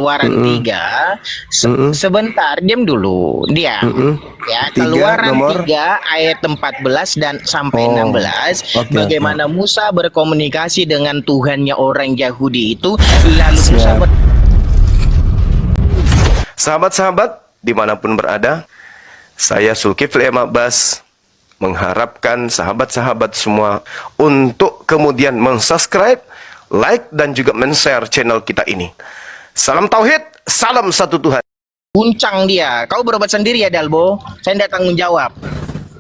Keluaran 3 sebentar, diam dulu, diam. Ya, Keluaran 3 ayat 14 dan sampai 16. Bagaimana Musa berkomunikasi dengan Tuhannya orang Yahudi itu, lalu Musa Sahabat-sahabat dimanapun berada, saya Zulkifli M. Abbas mengharapkan sahabat-sahabat semua untuk kemudian mensubscribe, like, dan juga men-share channel kita ini. Salam Tauhid, salam satu Tuhan. guncang dia. Kau berobat sendiri ya, Dalbo? Saya tidak tanggung jawab.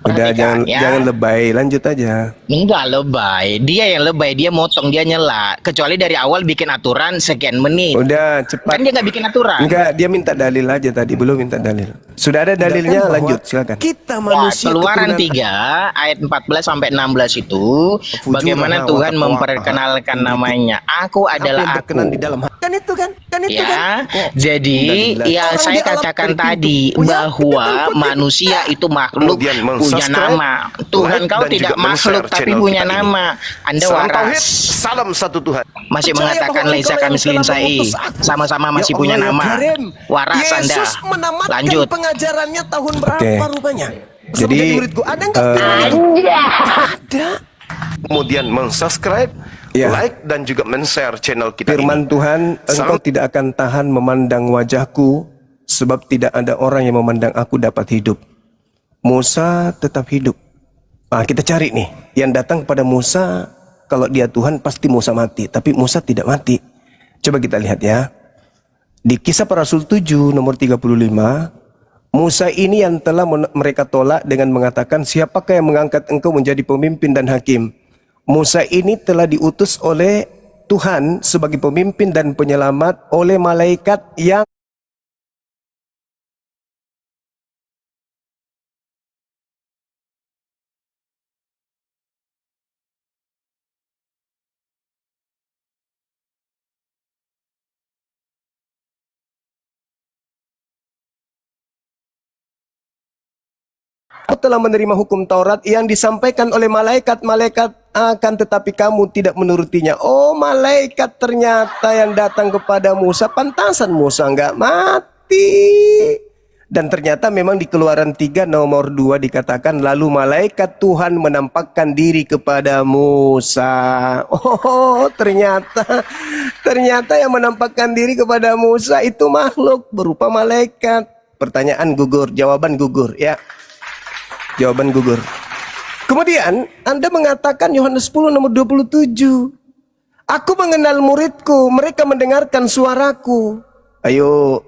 Udah, jangan lebay, lanjut aja. Enggak lebay, dia yang lebay, dia motong, dia nyela. Kecuali dari awal bikin aturan sekian menit. Udah cepat. Kan dia nggak bikin aturan. Enggak, dia minta dalil aja tadi, belum minta dalil. Sudah ada dalilnya, lanjut silakan. Kita manusia Keluaran 3 ayat 14 sampai 16 itu bagaimana Tuhan memperkenalkan namanya. Aku adalah aku. di dalam kan itu kan itu ya, kan. jadi yang saya katakan tadi bahwa manusia itu makhluk punya nama. Tuhan kau tidak makhluk tapi punya nama. Anda waras. Salam satu Tuhan. Masih mengatakan Laisa Kamislihin Syai. Sama-sama masih punya nama. Waras Anda. Lanjut. Pengajarannya tahun berapa rupanya? Jadi muridku ada nggak? Ada. Kemudian mensubscribe, like, dan juga men-share channel kita firman ini. Tuhan, engkau tidak akan tahan memandang wajahku, sebab tidak ada orang yang memandang aku dapat hidup. Musa tetap hidup. Nah, kita cari nih, yang datang kepada Musa, kalau dia Tuhan pasti Musa mati, tapi Musa tidak mati. Coba kita lihat ya. Di Kisah Para Rasul 7 nomor 35, Musa ini yang telah mereka tolak dengan mengatakan, siapakah yang mengangkat engkau menjadi pemimpin dan hakim? Musa ini telah diutus oleh Tuhan sebagai pemimpin dan penyelamat oleh malaikat yang telah menerima hukum Taurat yang disampaikan oleh malaikat-malaikat, akan tetapi kamu tidak menurutinya. Oh, malaikat ternyata yang datang kepada Musa, pantasan Musa nggak mati. Dan ternyata memang di Keluaran 3 nomor 2 dikatakan, lalu malaikat Tuhan menampakkan diri kepada Musa. Oh, ternyata yang menampakkan diri kepada Musa itu makhluk berupa malaikat. Pertanyaan gugur, jawaban gugur ya. Jawaban gugur. Kemudian Anda mengatakan Yohanes 10 nomor 27. Aku mengenal muridku, mereka mendengarkan suaraku. Ayo,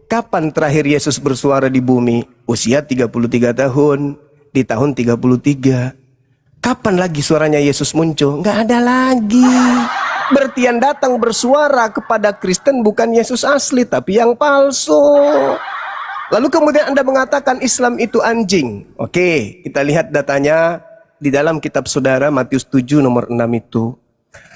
kapan terakhir Yesus bersuara di bumi? Usia 33 tahun, di tahun 33. Kapan lagi suaranya Yesus muncul? Nggak ada lagi. Berarti yang datang bersuara kepada Kristen bukan Yesus asli, tapi yang palsu. Lalu kemudian Anda mengatakan Islam itu anjing. Oke, kita lihat datanya di dalam kitab saudara Matius 7 nomor 6 itu.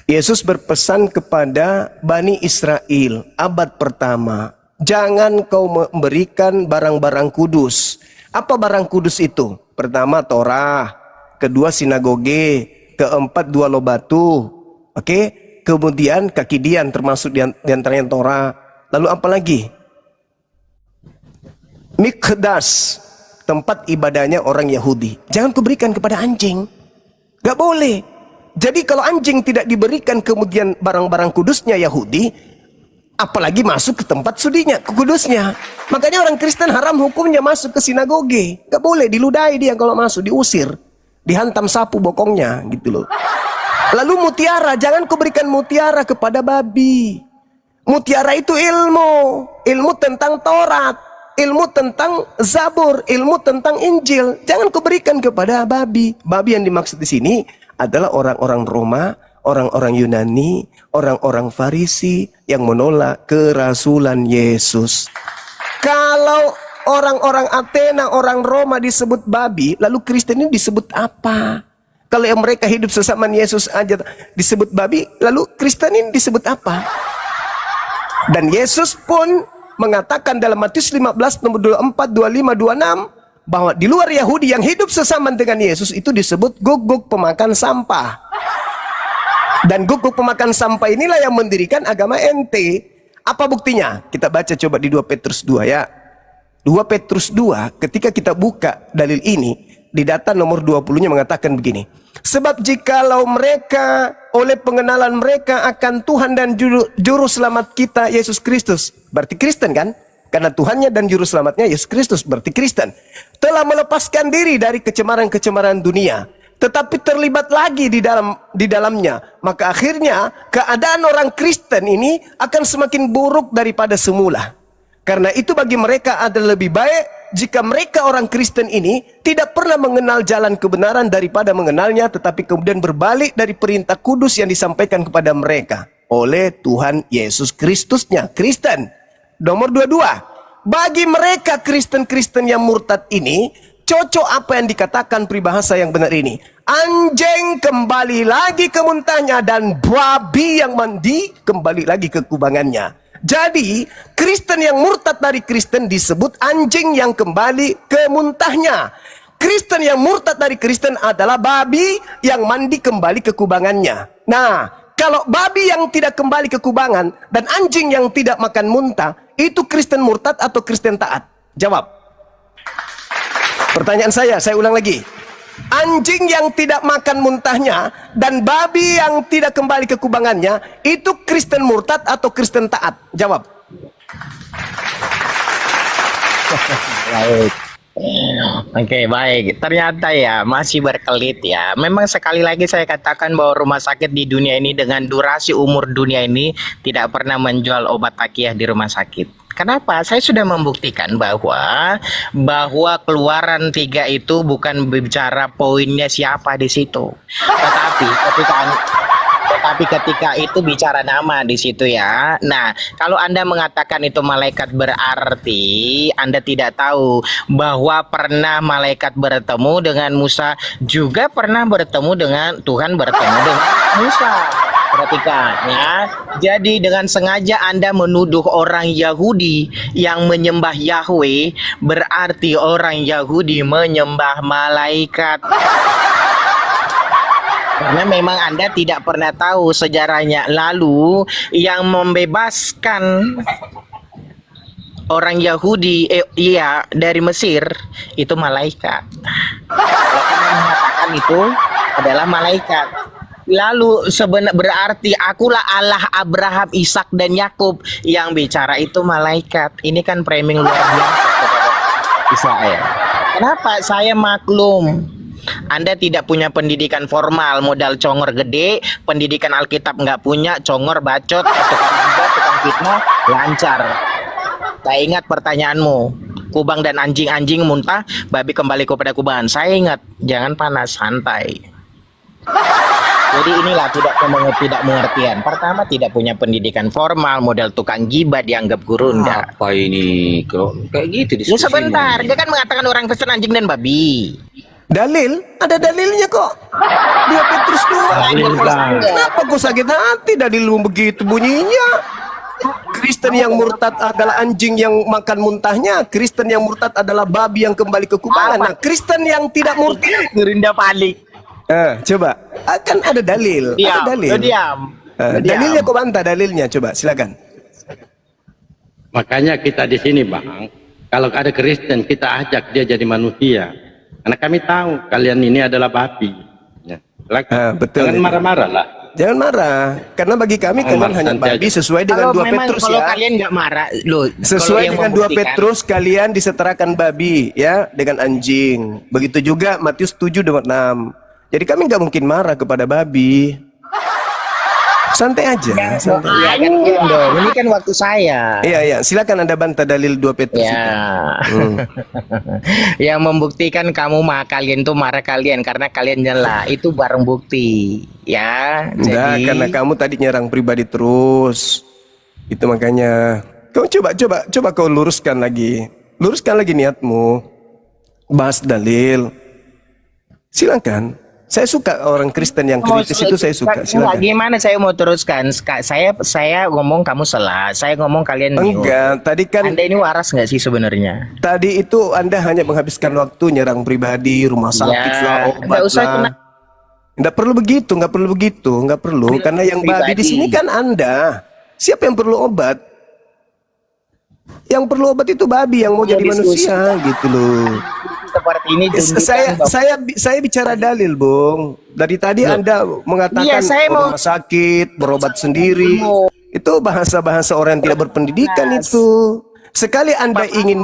Yesus berpesan kepada Bani Israel abad pertama, jangan kau memberikan barang-barang kudus. Apa barang kudus itu? Pertama Torah, kedua sinagoge, keempat dua loh batu. Oke, kemudian kaki dian termasuk di antaranya Torah. Lalu apa lagi? Mikdas, tempat ibadahnya orang Yahudi. Jangan kuberikan kepada anjing. Gak boleh. Jadi kalau anjing tidak diberikan kemudian barang-barang kudusnya Yahudi, apalagi masuk ke tempat sudinya, ke kudusnya. Makanya orang Kristen haram hukumnya masuk ke sinagoge. Gak boleh, diludahi dia kalau masuk, diusir. Dihantam sapu bokongnya gitu loh. Lalu mutiara, jangan kuberikan mutiara kepada babi. Mutiara itu ilmu tentang Taurat. Ilmu tentang Zabur, ilmu tentang Injil, jangan kuberikan kepada babi. Babi yang dimaksud di sini adalah orang-orang Roma, orang-orang Yunani, orang-orang Farisi yang menolak kerasulan Yesus. Kalau orang-orang Athena, orang Roma disebut babi, lalu Kristen ini disebut apa? Kalau yang mereka hidup sesama Yesus aja disebut babi, lalu Kristen ini disebut apa? Dan Yesus pun mengatakan dalam Matius 15 nomor 24, 25, 26 bahwa di luar Yahudi yang hidup sesama dengan Yesus itu disebut guguk pemakan sampah. Dan guguk pemakan sampah inilah yang mendirikan agama ente. Apa buktinya? Kita baca coba di 2 Petrus 2 ya. 2 Petrus 2, ketika kita buka dalil ini, di data nomor 20-nya mengatakan begini. Sebab jikalau mereka oleh pengenalan mereka akan Tuhan dan juru selamat kita Yesus Kristus, berarti Kristen kan? Karena Tuhannya dan juru selamatnya Yesus Kristus, berarti Kristen. Telah melepaskan diri dari kecemaran-kecemaran dunia, tetapi terlibat lagi di dalamnya, maka akhirnya keadaan orang Kristen ini akan semakin buruk daripada semula. Karena itu bagi mereka adalah lebih baik jika mereka orang Kristen ini tidak pernah mengenal jalan kebenaran daripada mengenalnya, tetapi kemudian berbalik dari perintah kudus yang disampaikan kepada mereka oleh Tuhan Yesus Kristusnya, Kristen. Nomor 22, bagi mereka Kristen-Kristen yang murtad ini, cocok apa yang dikatakan peribahasa yang benar ini. Anjing kembali lagi ke muntahnya dan babi yang mandi kembali lagi ke kubangannya. Jadi, Kristen yang murtad dari Kristen disebut anjing yang kembali ke muntahnya. Kristen yang murtad dari Kristen adalah babi yang mandi kembali ke kubangannya. Nah, kalau babi yang tidak kembali ke kubangan dan anjing yang tidak makan muntah, itu Kristen murtad atau Kristen taat? Jawab. Pertanyaan saya ulang lagi. Anjing yang tidak makan muntahnya dan babi yang tidak kembali ke kubangannya, itu Kristen murtad atau Kristen taat? Jawab. Baik. Oke, baik. Ternyata ya masih berkelit ya. Memang sekali lagi saya katakan bahwa rumah sakit di dunia ini dengan durasi umur dunia ini tidak pernah menjual obat takiyah di rumah sakit. Kenapa? Saya sudah membuktikan bahwa keluaran 3 itu bukan bicara poinnya siapa di situ. Tetapi ketika itu bicara nama di situ ya. Nah, kalau Anda mengatakan itu malaikat, berarti Anda tidak tahu bahwa pernah malaikat bertemu dengan Musa, juga pernah bertemu dengan Tuhan, bertemu dengan Musa. Perhatikan ya. Jadi dengan sengaja Anda menuduh orang Yahudi yang menyembah Yahweh, berarti orang Yahudi menyembah malaikat. Karena memang Anda tidak pernah tahu sejarahnya. Lalu yang membebaskan orang Yahudi dari Mesir itu malaikat. Kalau mengatakan itu adalah malaikat. Lalu berarti akulah Allah Abraham, Ishak dan Yakub, yang bicara itu malaikat. Ini kan framing luar biasa kepada Israel. Kenapa saya maklum? Anda tidak punya pendidikan formal, modal congor gede, pendidikan Alkitab nggak punya, congor, bacot, tukang fitnah, lancar. Tak ingat pertanyaanmu, kubang dan anjing muntah, babi kembali kepada kubangan. Saya ingat, jangan panas, santai. Jadi inilah tidak pengertian. Pertama, tidak punya pendidikan formal, modal tukang gibah, dianggap guru enggak. Apa ini kok kayak gitu diskusinya? Ya sebentar, dia kan mengatakan orang Kristen anjing dan babi. Dalil? Ada dalilnya kok. 2 Petrus 2. Kenapa kau sakit hati dalilmu begitu bunyinya? Kristen yang murtad adalah anjing yang makan muntahnya. Kristen yang murtad adalah babi yang kembali ke kubangan. Nah, Kristen yang tidak murtad, Gerinda panik. coba. Akan ada dalil. Diam, ada dalil. diam. Dalilnya kau bantah dalilnya. Coba silakan. Makanya kita di sini Bang, kalau ada Kristen kita ajak dia jadi manusia. Karena kami tahu kalian ini adalah babi. Ya. Betul. Jangan marah-marah lah. Jangan marah, karena bagi kami kalian hanya babi sesuai dengan 2 Petrus kalau ya. kalian nggak marah, loh. Sesuai dengan 2 Petrus kalian disetarakan babi ya dengan anjing. Begitu juga Matius 7:6. Jadi kami nggak mungkin marah kepada babi. Santai aja, santai. Ya kan dong. Ini kan waktu saya. Iya, silakan Anda bantah dalil 2 Petrus itu. Yang membuktikan kalian tuh marah kalian karena kalian nyela, itu barang bukti. Ya, Enggak, jadi karena kamu tadi nyerang pribadi terus. Itu makanya. Kau coba kau luruskan lagi. Luruskan lagi niatmu. Bahas dalil. Silakan. Saya suka orang Kristen yang kritis itu, saya suka. Silakan. Gimana saya mau teruskan? Saya ngomong kamu salah. Saya ngomong kalian Enggak, tadi kan Anda ini waras nggak sih sebenarnya? tadi itu Anda hanya menghabiskan waktu nyerang pribadi, rumah sakit lah, obat nggak usah lah. Nggak perlu begitu, nggak perlu. Karena yang babi di sini kan Anda. Siapa yang perlu obat? Yang perlu obat itu babi yang mau jadi manusia gitu loh. Seperti ini tunjukkan bahwa- Saya bicara dalil, Bung. Dari tadi Anda mengatakan Iya, saya mau- rumah sakit, berobat sendiri. Itu bahasa-bahasa orang yang tidak berpendidikan itu. Sekali Anda ingin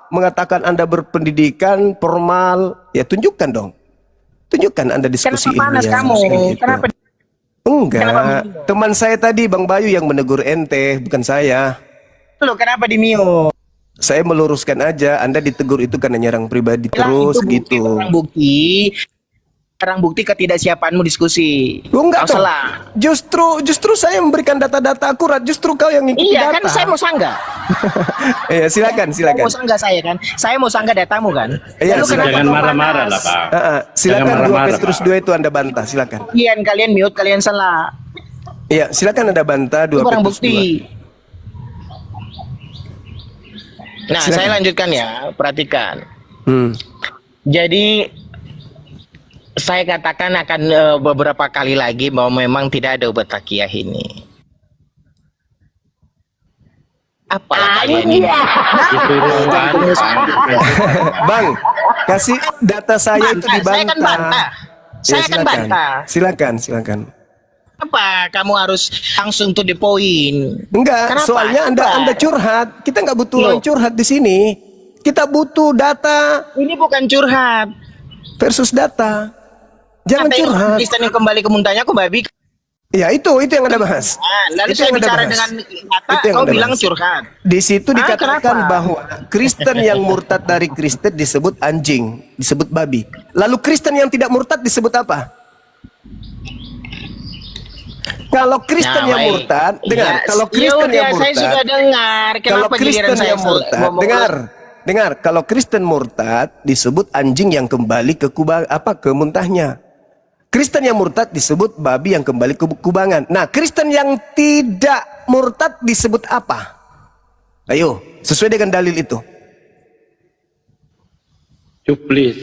mengatakan Anda berpendidikan formal, ya tunjukkan dong. Tunjukkan Anda diskusi Kenapa panas ilmiah. kamu? Gitu. Kenapa? Enggak, teman saya tadi Bang Bayu yang menegur ente, bukan saya. Loh, kenapa di mute? Saya meluruskan aja, Anda ditegur itu karena nyerang pribadi Bilang terus itu bukti, gitu. barang bukti ketidaksiapanmu diskusi. Lu enggak Kau dong. salah. Justru saya memberikan data-data akurat, justru kau yang ngikuti Iya data. kan saya mau sanggah. Iya, silakan. Mau sanggah saya kan. Saya mau sanggah datamu kan. Iya, Lalu kenapa Jangan kau marah-marah panas? lah, Pak. Silakan Jangan 2 marah-marah, Petrus Pak. 2 itu Anda bantah, silakan. Kalian mute, kalian salah. Iya, silakan Anda bantah 2 Itu barang Petrus 2. bukti. Nah, Silakan. saya lanjutkan ya. Perhatikan. Hmm. Jadi saya katakan akan beberapa kali lagi bahwa memang tidak ada obat takiyah ini. Apalah kalian ini? Itu ruangan, Pak. Bang, kasih data saya itu Bantah, saya akan bantah. Saya akan silakan. bantah. Silakan. Apa kamu harus langsung to the point? Enggak, Kenapa? soalnya Coba. Anda curhat. Kita nggak butuh Loh. orang curhat di sini. Kita butuh data Ini bukan curhat. versus data. Jangan Kata yang curhat. Kristen yang kembali ke muntahnya aku babi. Ya itu yang Anda bahas. Nah, lalu Itu saya yang Anda bicara bahas. dengan data, Itu yang kau Anda bilang bahas. curhat. Di situ dikatakan kenapa? bahwa Kristen yang murtad dari Kristen disebut anjing, disebut babi. Lalu Kristen yang tidak murtad disebut apa? Kalau Kristen Nah, yang baik. murtad, dengar. Ya, Kalau Kristen yaudah, yang murtad, saya sudah dengar. kalau Kenapa Kristen giliran saya yang murtad, ngomong- dengar. Kalau Kristen murtad disebut anjing yang kembali ke ke muntahnya. Kristen yang murtad disebut babi yang kembali ke kubangan. Nah, Kristen yang tidak murtad disebut apa? Ayo, sesuai dengan dalil itu. Cuplis.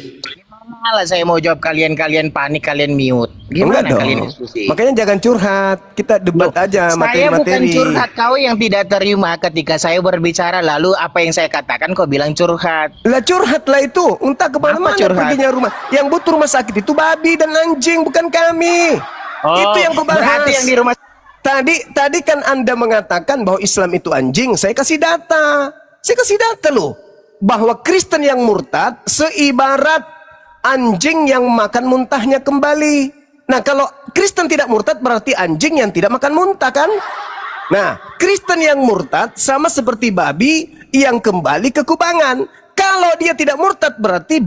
Malah saya mau jawab kalian panik, kalian mute. Gimana Enggak dong. kalian diskusi? Makanya jangan curhat. Kita debat aja Saya bukan materi-materi. curhat, kau yang tidak terima ketika saya berbicara. Lalu apa yang saya katakan kau bilang curhat. Lah curhat lah itu. Entah kemana-mana Apa curhat? perginya rumah. Yang butuh rumah sakit itu babi dan anjing, bukan kami. Itu yang kau bahas. Berarti yang di rumah Tadi kan Anda mengatakan bahwa Islam itu anjing. Saya kasih data. Saya kasih data loh. Bahwa Kristen yang murtad seibarat anjing yang makan muntahnya kembali. Nah, kalau Kristen tidak murtad berarti anjing yang tidak makan muntah kan? Nah, Kristen yang murtad sama seperti babi yang kembali ke kubangan. Kalau dia tidak murtad berarti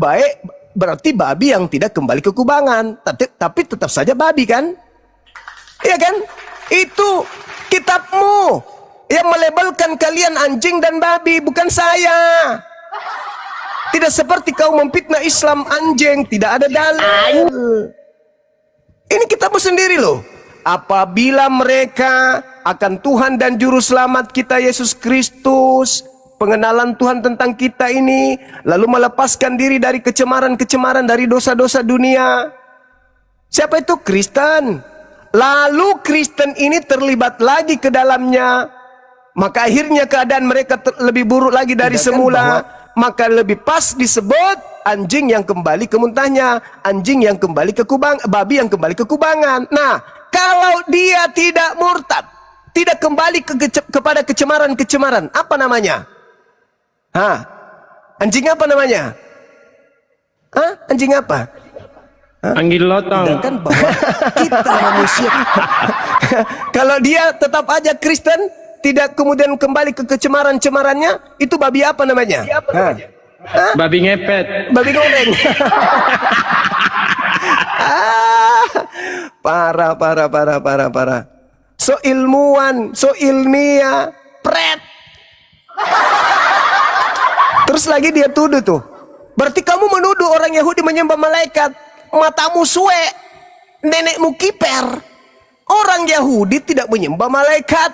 babi yang tidak kembali ke kubangan. Tapi tetap saja babi kan? Iya kan? Itu kitabmu yang melabelkan kalian anjing dan babi, bukan saya. Tidak seperti kau memfitnah Islam anjing, tidak ada dalil. Ini kitabmu sendiri loh. Apabila mereka akan Tuhan dan Juru Selamat kita Yesus Kristus, pengenalan Tuhan tentang kita ini, lalu melepaskan diri dari kecemaran-kecemaran dari dosa-dosa dunia. Siapa itu? Kristen. Lalu Kristen ini terlibat lagi ke dalamnya. Maka akhirnya keadaan mereka lebih buruk lagi dari semula. Maka lebih pas disebut anjing yang kembali ke muntahnya, anjing yang kembali ke babi yang kembali ke kubangan. Nah, kalau dia tidak murtad, tidak kembali kepada kecemaran-kecemaran, apa namanya? Hah? Anjing apa namanya? Hah? Anjing apa? Anggil lotong. Sedangkan bahwa kita manusia. Kalau dia tetap aja Kristen, tidak kemudian kembali ke kecemaran-cemarannya, itu babi apa namanya? Hah? Babi ngepet. Babi goreng. Parah. So ilmuwan, so ilmiah, pret. Terus lagi dia tuduh tuh. Berarti kamu menuduh orang Yahudi menyembah malaikat. Matamu suwe, nenekmu kiper. Orang Yahudi tidak menyembah malaikat.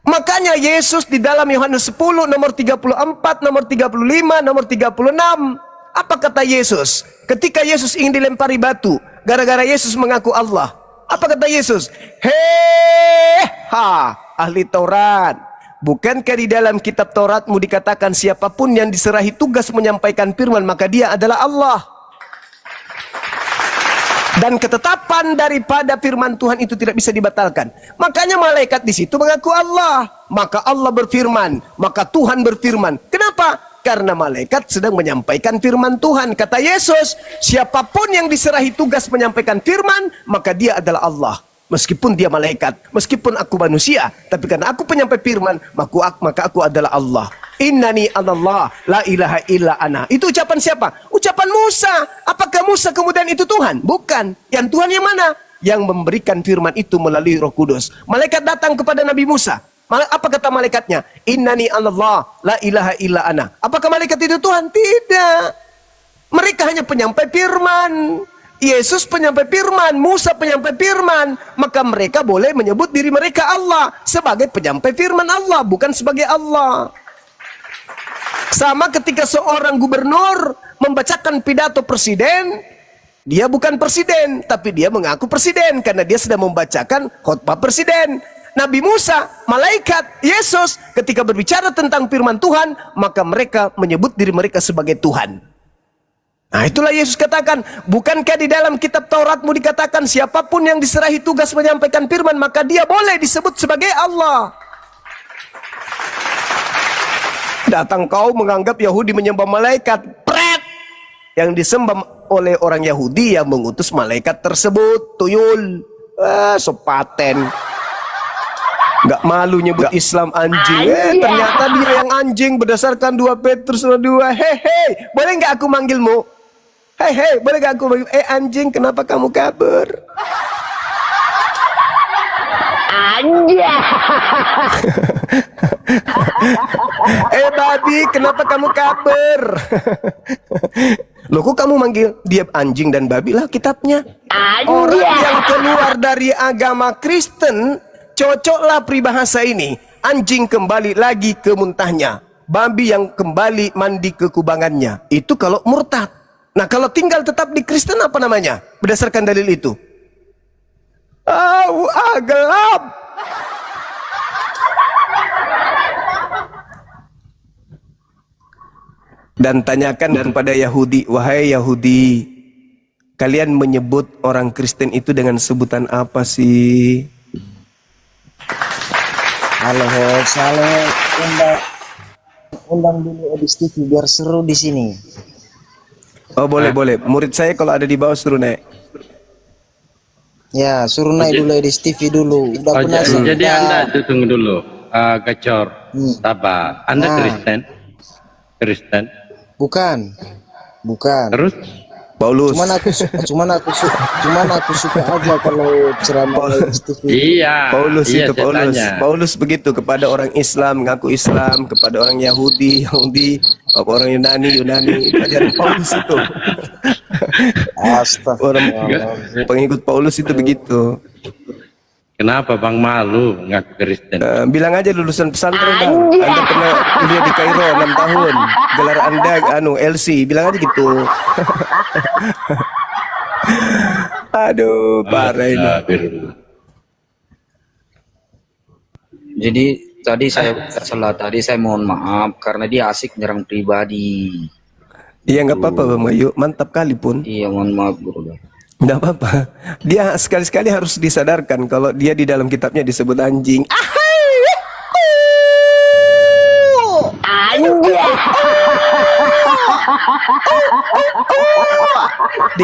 Makanya Yesus di dalam Yohanes 10 nomor 34, nomor 35, nomor 36. Apa kata Yesus? Ketika Yesus ingin dilempari batu, gara-gara Yesus mengaku Allah. Apa kata Yesus? Hei, ahli Taurat. bukankah di dalam kitab Tauratmu dikatakan siapapun yang diserahi tugas menyampaikan firman maka dia adalah Allah. Dan ketetapan daripada firman Tuhan itu tidak bisa dibatalkan. Makanya malaikat di situ mengaku Allah. Maka Allah berfirman, maka Tuhan berfirman. Kenapa? Karena malaikat sedang menyampaikan firman Tuhan. Kata Yesus, siapapun yang diserahi tugas menyampaikan firman, maka dia adalah Allah. Meskipun dia malaikat, meskipun aku manusia, tapi karena aku penyampai firman, maka aku adalah Allah. Innani anallah, la ilaha illa ana. Itu ucapan siapa? Ucapan Musa. Apakah Musa kemudian itu Tuhan? Bukan. Yang Tuhan yang mana? Yang memberikan firman itu melalui Roh Kudus. Malaikat datang kepada Nabi Musa. Apa kata malaikatnya? Innani anallah, la ilaha illa ana. Apakah malaikat itu Tuhan? Tidak. Mereka hanya penyampai firman. Yesus penyampai firman, Musa penyampai firman, maka mereka boleh menyebut diri mereka Allah sebagai penyampai firman Allah, bukan sebagai Allah. Sama ketika seorang gubernur membacakan pidato presiden, dia bukan presiden, tapi dia mengaku presiden karena dia sedang membacakan khotbah presiden. Nabi Musa, malaikat, Yesus ketika berbicara tentang firman Tuhan, maka mereka menyebut diri mereka sebagai Tuhan. Nah, itulah Yesus katakan, bukankah di dalam kitab Tauratmu dikatakan siapapun yang diserahi tugas menyampaikan firman maka dia boleh disebut sebagai Allah. Datang kau menganggap Yahudi menyembah malaikat. Pret! Yang disembah oleh orang Yahudi yang mengutus malaikat tersebut. Tuyul. Sopaten. Gak malu nyebut Islam anjing. Ternyata dia yang anjing berdasarkan 2 Petrus 2. Hei, boleh gak aku manggilmu? Hei, boleh gak aku manggil? Anjing, kenapa kamu kabur? Anjing. Babi, kenapa kamu kabur? Loh, kok kamu manggil dia anjing dan babi? Lah kitabnya. Orang yang keluar dari agama Kristen, cocoklah peribahasa ini. Anjing kembali lagi ke muntahnya, babi yang kembali mandi ke kubangannya. Itu kalau murtad. Nah, kalau tinggal tetap di Kristen apa namanya? Berdasarkan dalil itu. Gelap. Dan tanyakan kepada Yahudi, wahai Yahudi, kalian menyebut orang Kristen itu dengan sebutan apa sih? Halo, undang dulu Edis TV biar seru di sini. Oh, boleh. Murid saya kalau ada di bawah suruh naik. Ya, suruh naik dulu Edis TV dulu. Udah pernah jadi Anda tunggu dulu, Gacor, sabar. Anda Kristen? Kristen? Bukan. Terus? Paulus. Cuman aku suka aja kalau ceramah Edis TV. Iya. Paulus iya, itu Paulus. Paulus begitu kepada orang Islam, mengaku Islam, kepada orang Yahudi, orang Yunani. Ajaran Paulus itu. Astagfirullah. Pengikut Paulus itu begitu. Kenapa Bang malu ngaku Kristen? Bilang aja lulusan pesantren Bang. Anda pernah kuliah di Kairo 6 tahun. Gelar Anda LC. Bilang aja gitu. Aduh, parah ini. Jadi tadi saya salah, tadi saya mohon maaf karena dia asik menyerang pribadi. Iya, nggak apa-apa Bang Bayu. Mantap kali pun. Iya, mohon maaf bro. Nggak apa-apa. Dia sekali-sekali harus disadarkan kalau dia di dalam kitabnya disebut anjing. Di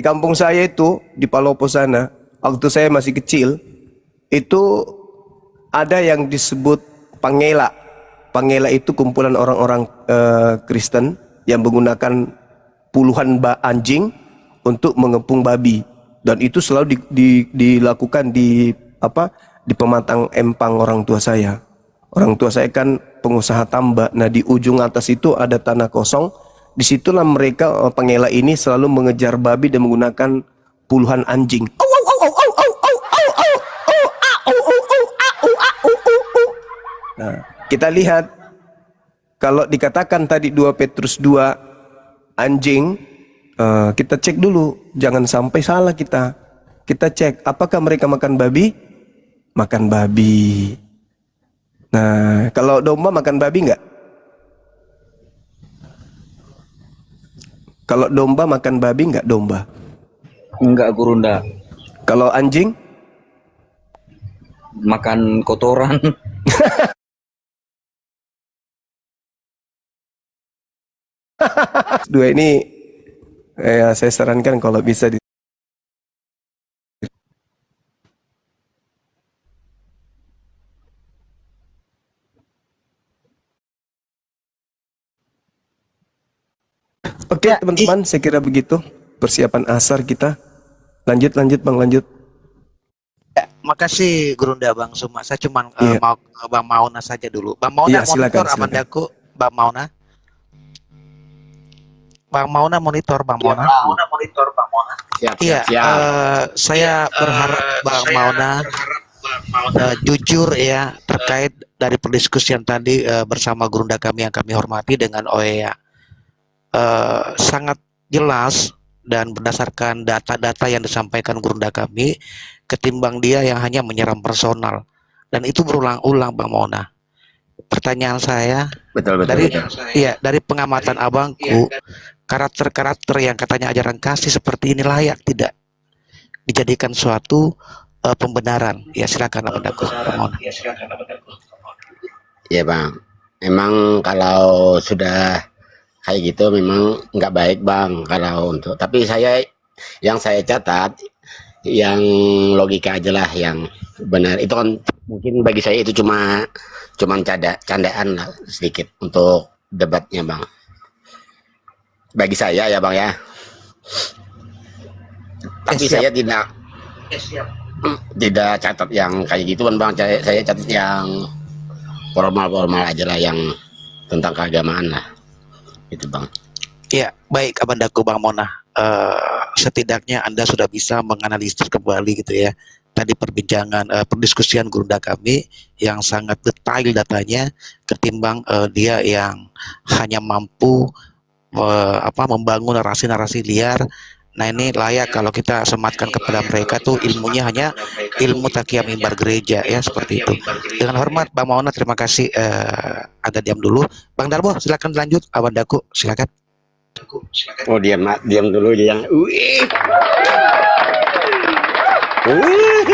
kampung saya itu di Palopo sana, waktu saya masih kecil, itu ada yang disebut pangela. Pangela itu kumpulan orang-orang Kristen yang menggunakan puluhan anjing untuk mengepung babi, dan itu selalu dilakukan di pematang empang orang tua saya. Orang tua saya kan pengusaha tambak. Nah, di ujung atas itu ada tanah kosong. Disitulah mereka pangela ini selalu mengejar babi dan menggunakan puluhan anjing. Nah, kita lihat kalau dikatakan tadi 2 Petrus 2 anjing, kita cek dulu, jangan sampai salah kita. Kita cek apakah mereka makan babi? Makan babi. Nah, kalau domba makan babi nggak? Kalau domba makan babi nggak domba? Enggak Gurunda, Kalau anjing? makan kotoran. Dua ini saya sarankan kalau bisa Oke, teman-teman, saya kira begitu persiapan asar kita. Lanjut Bang, lanjut. Makasih Gerunda Bang Suma. Saya cuma Iya. mau ke Bang Mauna saja dulu. Bang Mauna Iya, silakan, monitor silakan. Amandaku. Bang Mauna. Bang Mauna monitor Bang Mauna. Siap, Iya, saya berharap Bang Mauna jujur ya terkait dari perdiskusian tadi bersama Gerunda kami yang kami hormati dengan OEA. Sangat jelas dan berdasarkan data-data yang disampaikan Gerunda kami ketimbang dia yang hanya menyerang personal, dan itu berulang-ulang Bang Mauna. Pertanyaan saya betul. iya, dari pengamatan abangku, karakter-karakter yang katanya ajaran kasih seperti ini layak tidak dijadikan suatu pembenaran? Ya silakan Abangku, Bang Mauna. Ya Bang, memang kalau sudah kayak gitu memang nggak baik Bang kalau untuk. Tapi yang saya catat yang logika aja lah yang benar. Itu kan mungkin bagi saya itu cuman candaan lah sedikit untuk debatnya Bang. Bagi saya ya Bang ya. Tapi saya tidak catat yang kayak gitu kan Bang. Saya catat yang formal aja lah, yang tentang keagamaan lah. Itu Bang. Ya, baik Abandaku Bang Mauna. Setidaknya Anda sudah bisa menganalisis kembali gitu ya. Tadi perbincangan perdiskusian Gerunda kami yang sangat detail datanya ketimbang dia yang hanya mampu membangun narasi-narasi liar. Nah ini layak kalau kita sematkan kepada mereka tuh ilmunya hanya ilmu takia mimbar gereja ya, seperti itu. Dengan hormat Bang Mauna, terima kasih. Ada diam dulu. Bang Darbo silakan lanjut. Abandaku silakan. Oh diam dulu dia.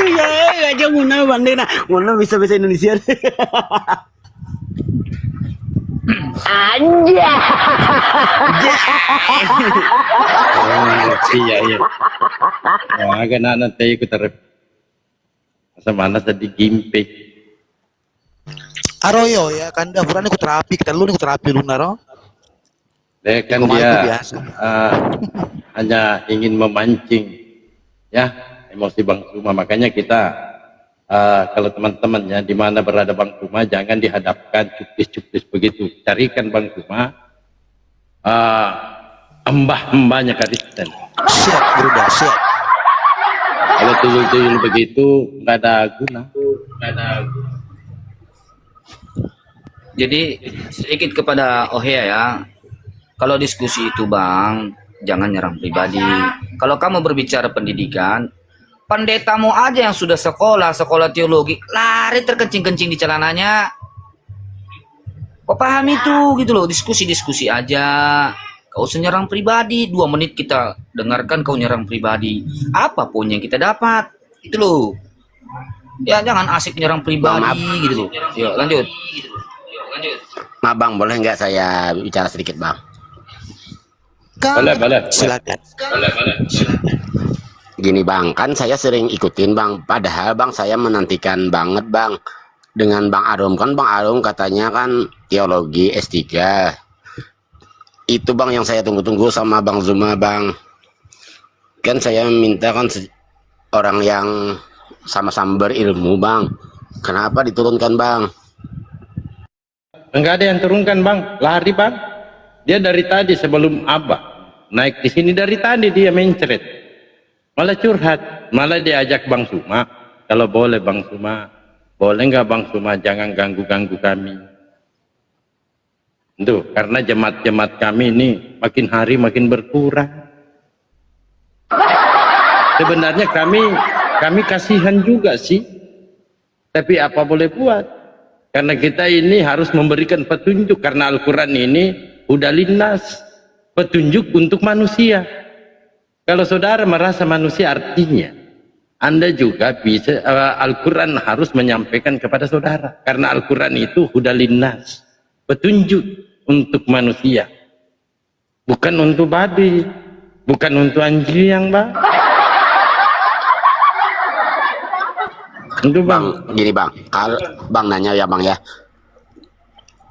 Ya aja Muna bandai nah. Muna bisa Indonesia. Iya. Agak nanti ikut terep. Mana tadi gimpe. Aroyo ya kan dapurane ku terapi kita lu nih ku terapi lu naro. Kan Kemarin dia itu biasa. hanya ingin memancing ya emosi Bang Suma. Makanya kita kalau teman-temannya di mana berada Bang Suma jangan dihadapkan cuplis begitu. Carikan Bang Suma embah-embahnya Kristen. Siap Gerunda, siap. Kalau tuyul-tuyul begitu nggak ada guna. Jadi sedikit kepada Ohea ya. Kalau diskusi itu Bang, jangan nyerang pribadi. Kalau kamu berbicara pendidikan, pendetamu aja yang sudah sekolah teologi, lari terkencing-kencing di celananya. Kau paham itu gitu loh, diskusi aja. Kau usah nyerang pribadi, 2 menit kita dengarkan kau nyerang pribadi. Apapun yang kita dapat, itu loh. Ya jangan asik nyerang pribadi gitu loh. Yuk lanjut. Maaf Bang, boleh nggak saya bicara sedikit Bang? Boleh. Silakan. Gini Bang, kan saya sering ikutin Bang. Padahal Bang saya menantikan banget Bang dengan Bang Arum. Kan Bang Arum katanya kan teologi S3. Itu Bang yang saya tunggu-tunggu sama Bang Zuma Bang. Kan saya minta kan orang yang sama-sama berilmu Bang. Kenapa diturunkan Bang? Enggak ada yang turunkan Bang, lari Bang. Dia dari tadi sebelum Abah naik di sini, dari tadi dia mencret. Malah curhat, malah diajak Bang Suma. Kalau boleh Bang Suma, boleh nggak Bang Suma jangan ganggu-ganggu kami. Tuh, karena jemaat-jemaat kami ini makin hari makin berkurang. Sebenarnya kami kasihan juga sih. Tapi apa boleh buat? Karena kita ini harus memberikan petunjuk, karena Al-Quran ini udah linnas, petunjuk untuk manusia. Kalau saudara merasa manusia, artinya Anda juga bisa, Al-Quran harus menyampaikan kepada saudara, karena Al-Quran itu udah linnas, petunjuk untuk manusia, bukan untuk babi, bukan untuk anjing, Bang. Untuk Bang, gini Bang, kalau Bang nanya ya Bang ya,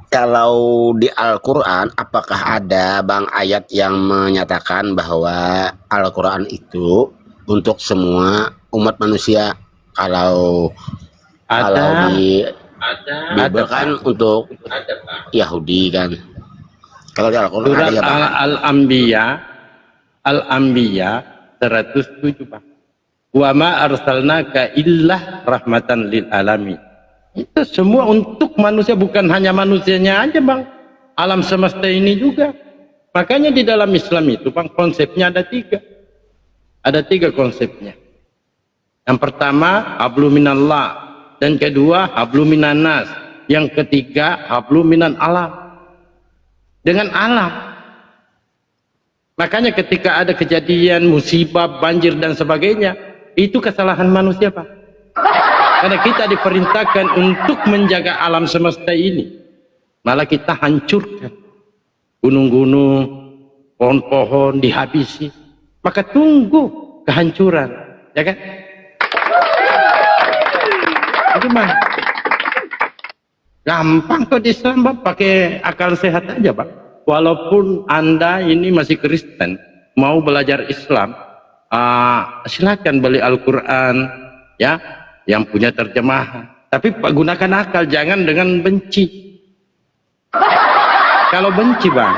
kalau di Al-Quran apakah ada Bang ayat yang menyatakan bahwa Al-Quran itu untuk semua umat manusia? Kalau di Bible kan untuk Yahudi kan. Kalau di Al-Quran surat ada ya Bang? Al-Anbiya 107 Bang. Wa ma arsalnaka illah rahmatan lil alamin. Itu semua untuk manusia, bukan hanya manusianya aja Bang, alam semesta ini juga. Makanya di dalam Islam itu Bang, konsepnya ada tiga konsepnya. Yang pertama hablu minallah, dan kedua hablu minannas, yang ketiga hablu minan alam, dengan alam. Makanya ketika ada kejadian musibah, banjir dan sebagainya, itu kesalahan manusia Pak, karena kita diperintahkan untuk menjaga alam semesta ini, malah kita hancurkan gunung-gunung, pohon-pohon dihabisi. Maka tunggu kehancuran, ya kan? Itu mah gampang kok di Islam Pak, pakai akal sehat aja Pak. Walaupun Anda ini masih Kristen, mau belajar Islam, silakan beli Al-Quran ya, yang punya terjemahan, tapi gunakan akal, jangan dengan benci. Kalau benci Bang,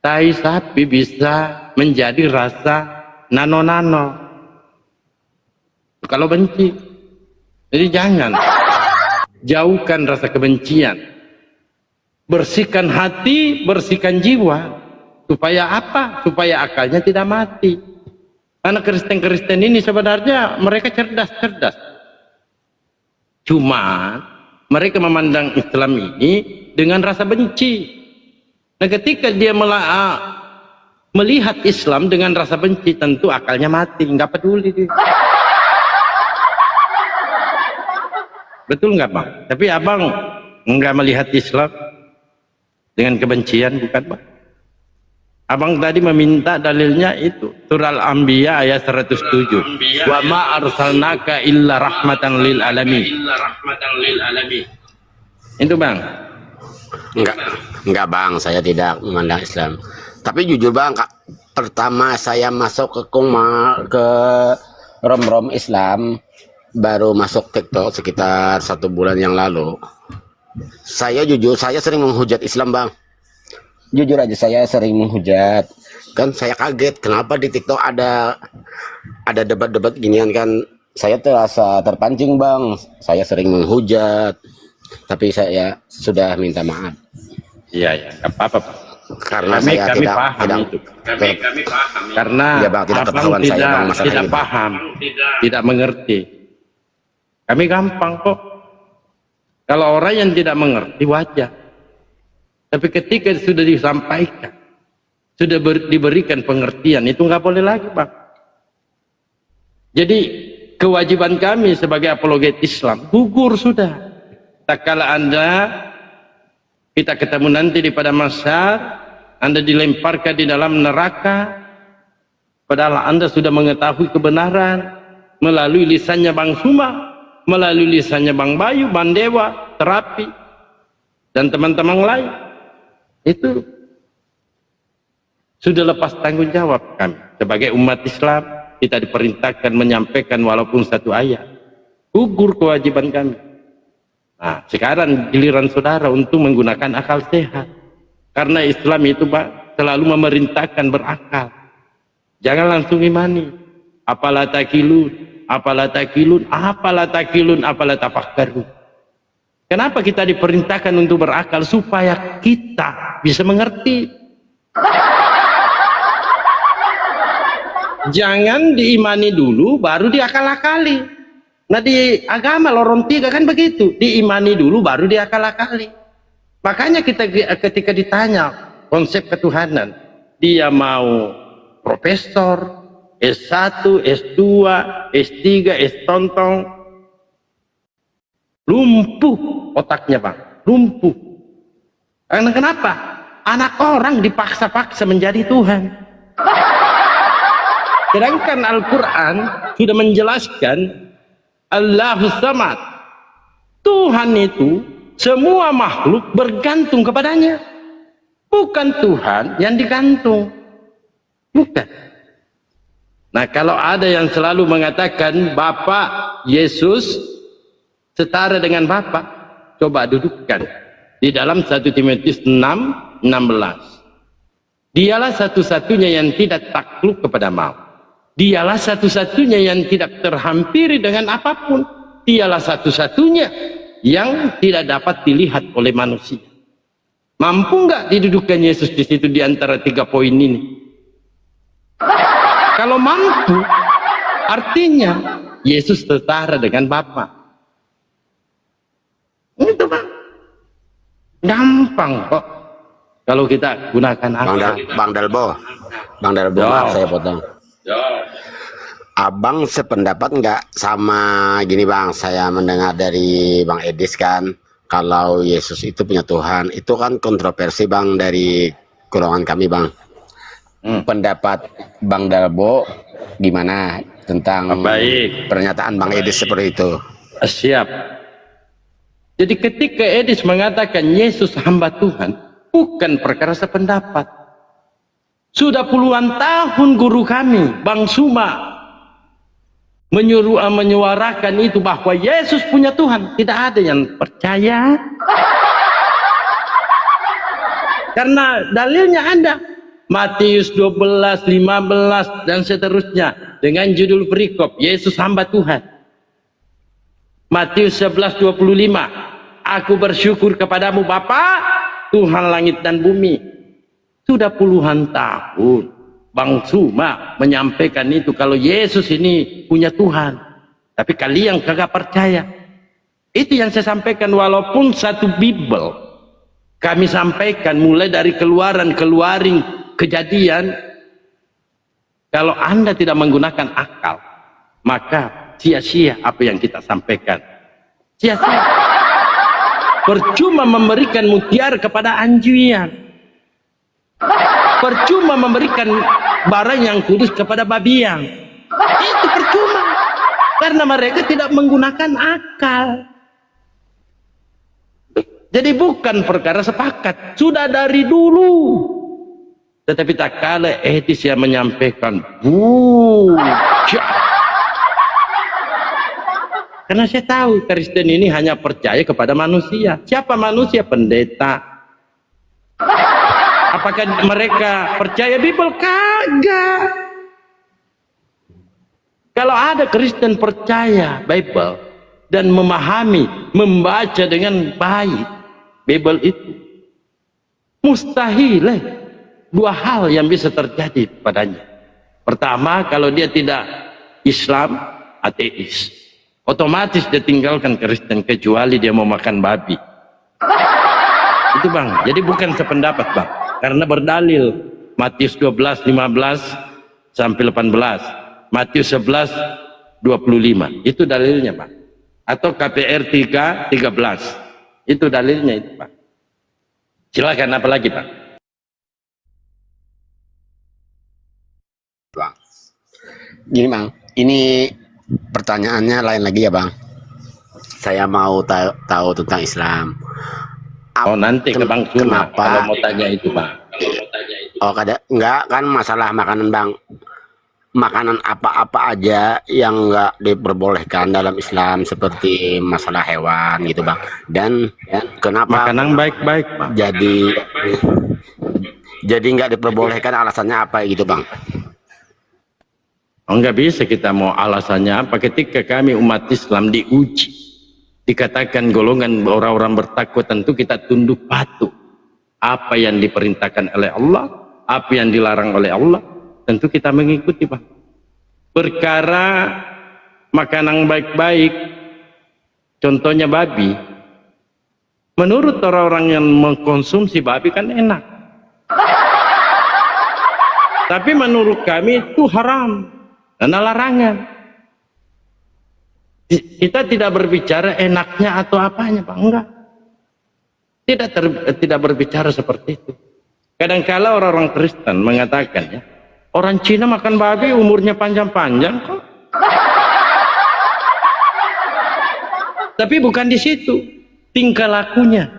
tai sapi bisa menjadi rasa nano-nano kalau benci. Jadi jangan, jauhkan rasa kebencian, bersihkan hati, bersihkan jiwa. Supaya apa? Supaya akalnya tidak mati. Karena Kristen-Kristen ini sebenarnya mereka cerdas-cerdas. Cuma mereka memandang Islam ini dengan rasa benci. Nah ketika dia melihat Islam dengan rasa benci, tentu akalnya mati, nggak peduli dia. Betul nggak Bang? Tapi Abang nggak melihat Islam dengan kebencian, bukan Bang? Abang tadi meminta dalilnya itu surah Al-Anbiya ayat 107. Wa ma arsalnaka illa rahmatan lil alamin. Itu Bang. Enggak Bang, saya tidak memandang Islam. Tapi jujur Bang, pertama saya masuk ke rom-rom Islam, baru masuk TikTok sekitar 1 bulan yang lalu. Saya jujur, saya sering menghujat Islam Bang. Jujur aja saya sering menghujat. Kan saya kaget kenapa di TikTok ada debat-debat ginian kan. Saya terasa terpancing Bang. Saya sering menghujat. Tapi saya sudah minta maaf. Iya ya, nggak apa-apa Pak. Karena kami saya paham itu. Kami paham. Karena ya Bang, tidak ketahuan saya Bang masalah tidak ini, Bang. paham, tidak mengerti. Kami gampang kok. Kalau orang yang tidak mengerti wajar. Tapi ketika sudah disampaikan, sudah diberikan pengertian, itu nggak boleh lagi Bang. Jadi kewajiban kami sebagai apologet Islam gugur sudah. Tak kala kita ketemu nanti di pada masa Anda dilemparkan di dalam neraka, padahal Anda sudah mengetahui kebenaran melalui lisannya Bang Suma, melalui lisannya Bang Bayu, Bang Dewa, Terapi, dan teman-teman lain. Itu sudah lepas tanggung jawab kami sebagai umat Islam. Kita diperintahkan menyampaikan walaupun 1 ayat, gugur kewajiban kami. Nah sekarang giliran saudara untuk menggunakan akal sehat, karena Islam itu Pak selalu memerintahkan berakal. Jangan langsung imani. Apalah takilun, apalah takilun, apalah takilun, apalah tafakkarun. Kenapa kita diperintahkan untuk berakal? Supaya kita bisa mengerti. Jangan diimani dulu baru diakal-akali. Nah di agama lorong 3 kan begitu, diimani dulu baru diakal-akali. Makanya kita ketika ditanya konsep ketuhanan, dia mau profesor, S1, S2, S3, S-tontong, lumpuh otaknya bang, lumpuh. Karena kenapa? Anak orang dipaksa-paksa menjadi Tuhan. Sedangkan Al-Quran sudah menjelaskan Allahus Samad, Tuhan itu semua makhluk bergantung kepadanya, bukan Tuhan yang digantung, bukan. Nah kalau ada yang selalu mengatakan Bapak Yesus setara dengan Bapak, coba dudukkan di dalam 1 Timotius 6:16. Dialah satu-satunya yang tidak takluk kepada maut. Dialah satu-satunya yang tidak terhampiri dengan apapun. Dialah satu-satunya yang tidak dapat dilihat oleh manusia. Mampu nggak didudukkan Yesus di situ di antara 3 poin ini? Kalau mampu, artinya Yesus setara dengan Bapa. Itu bang, gampang kok. Kalau kita gunakan akal. Bang Dalbo, maaf saya potong. Abang sependapat nggak sama gini bang, saya mendengar dari Bang Edis kan, kalau Yesus itu punya Tuhan, itu kan kontroversi bang dari golongan kami bang. Pendapat Bang Dalbo gimana tentang pernyataan Bang Edis seperti itu? Siap. Jadi ketika Edis mengatakan Yesus hamba Tuhan, bukan perkara sependapat. Sudah puluhan tahun guru kami, Bang Suma, menyuarakan itu bahwa Yesus punya Tuhan. Tidak ada yang percaya. Karena dalilnya ada. Matius 12, 15, dan seterusnya. Dengan judul perikop, Yesus hamba Tuhan. Matius 11, 25. Aku bersyukur kepadamu Bapa, Tuhan langit dan bumi. Sudah puluhan tahun Bang Suma menyampaikan itu, kalau Yesus ini punya Tuhan, tapi kalian kagak percaya. Itu yang saya sampaikan, walaupun satu Bible kami sampaikan mulai dari keluarin Kejadian. Kalau Anda tidak menggunakan akal, maka sia-sia apa yang kita sampaikan, sia-sia. Percuma memberikan mutiara kepada anjing, percuma memberikan barang yang kudus kepada babian, itu percuma, karena mereka tidak menggunakan akal. Jadi bukan perkara sepakat, sudah dari dulu. Tetapi tak kala Edis yang menyampaikan karena saya tahu Kristen ini hanya percaya kepada manusia. Siapa manusia? Pendeta. Apakah mereka percaya Bible? Kagak. Kalau ada Kristen percaya Bible dan memahami, membaca dengan baik Bible itu, mustahil dua hal yang bisa terjadi padanya. Pertama, kalau dia tidak Islam, ateis, otomatis dia tinggalkan Kristen kecuali dia mau makan babi. Itu bang, jadi bukan sependapat bang, karena berdalil Matius 12, 15 sampai 18, Matius 11, 25, itu dalilnya bang. Atau KPR 3, 13, itu dalilnya itu bang. Silakan apa lagi bang? Bang, gini bang, ini pertanyaannya lain lagi ya bang. Saya mau tahu tentang Islam. Oh nanti ke Bang Suma kalau mau tanya itu bang. Oh enggak kan masalah makanan bang. Makanan apa-apa aja yang enggak diperbolehkan dalam Islam, seperti masalah hewan gitu bang. Dan kenapa makanan baik-baik bang? Jadi enggak diperbolehkan, alasannya apa gitu bang? Oh, enggak bisa kita mau alasannya apa ketika kami umat Islam diuji, dikatakan golongan orang-orang bertakwa, tentu kita tunduk patuh. Apa yang diperintahkan oleh Allah, apa yang dilarang oleh Allah, tentu kita mengikuti bang. Perkara makanan baik-baik, contohnya babi, menurut orang-orang yang mengkonsumsi babi kan enak, tapi menurut kami itu haram karena larangan. Kita tidak berbicara enaknya atau apanya, Pak, enggak. Tidak berbicara seperti itu. Kadang-kala orang-orang Kristen mengatakan, ya, orang Cina makan babi umurnya panjang-panjang kok. Tapi bukan di situ, tingkah lakunya.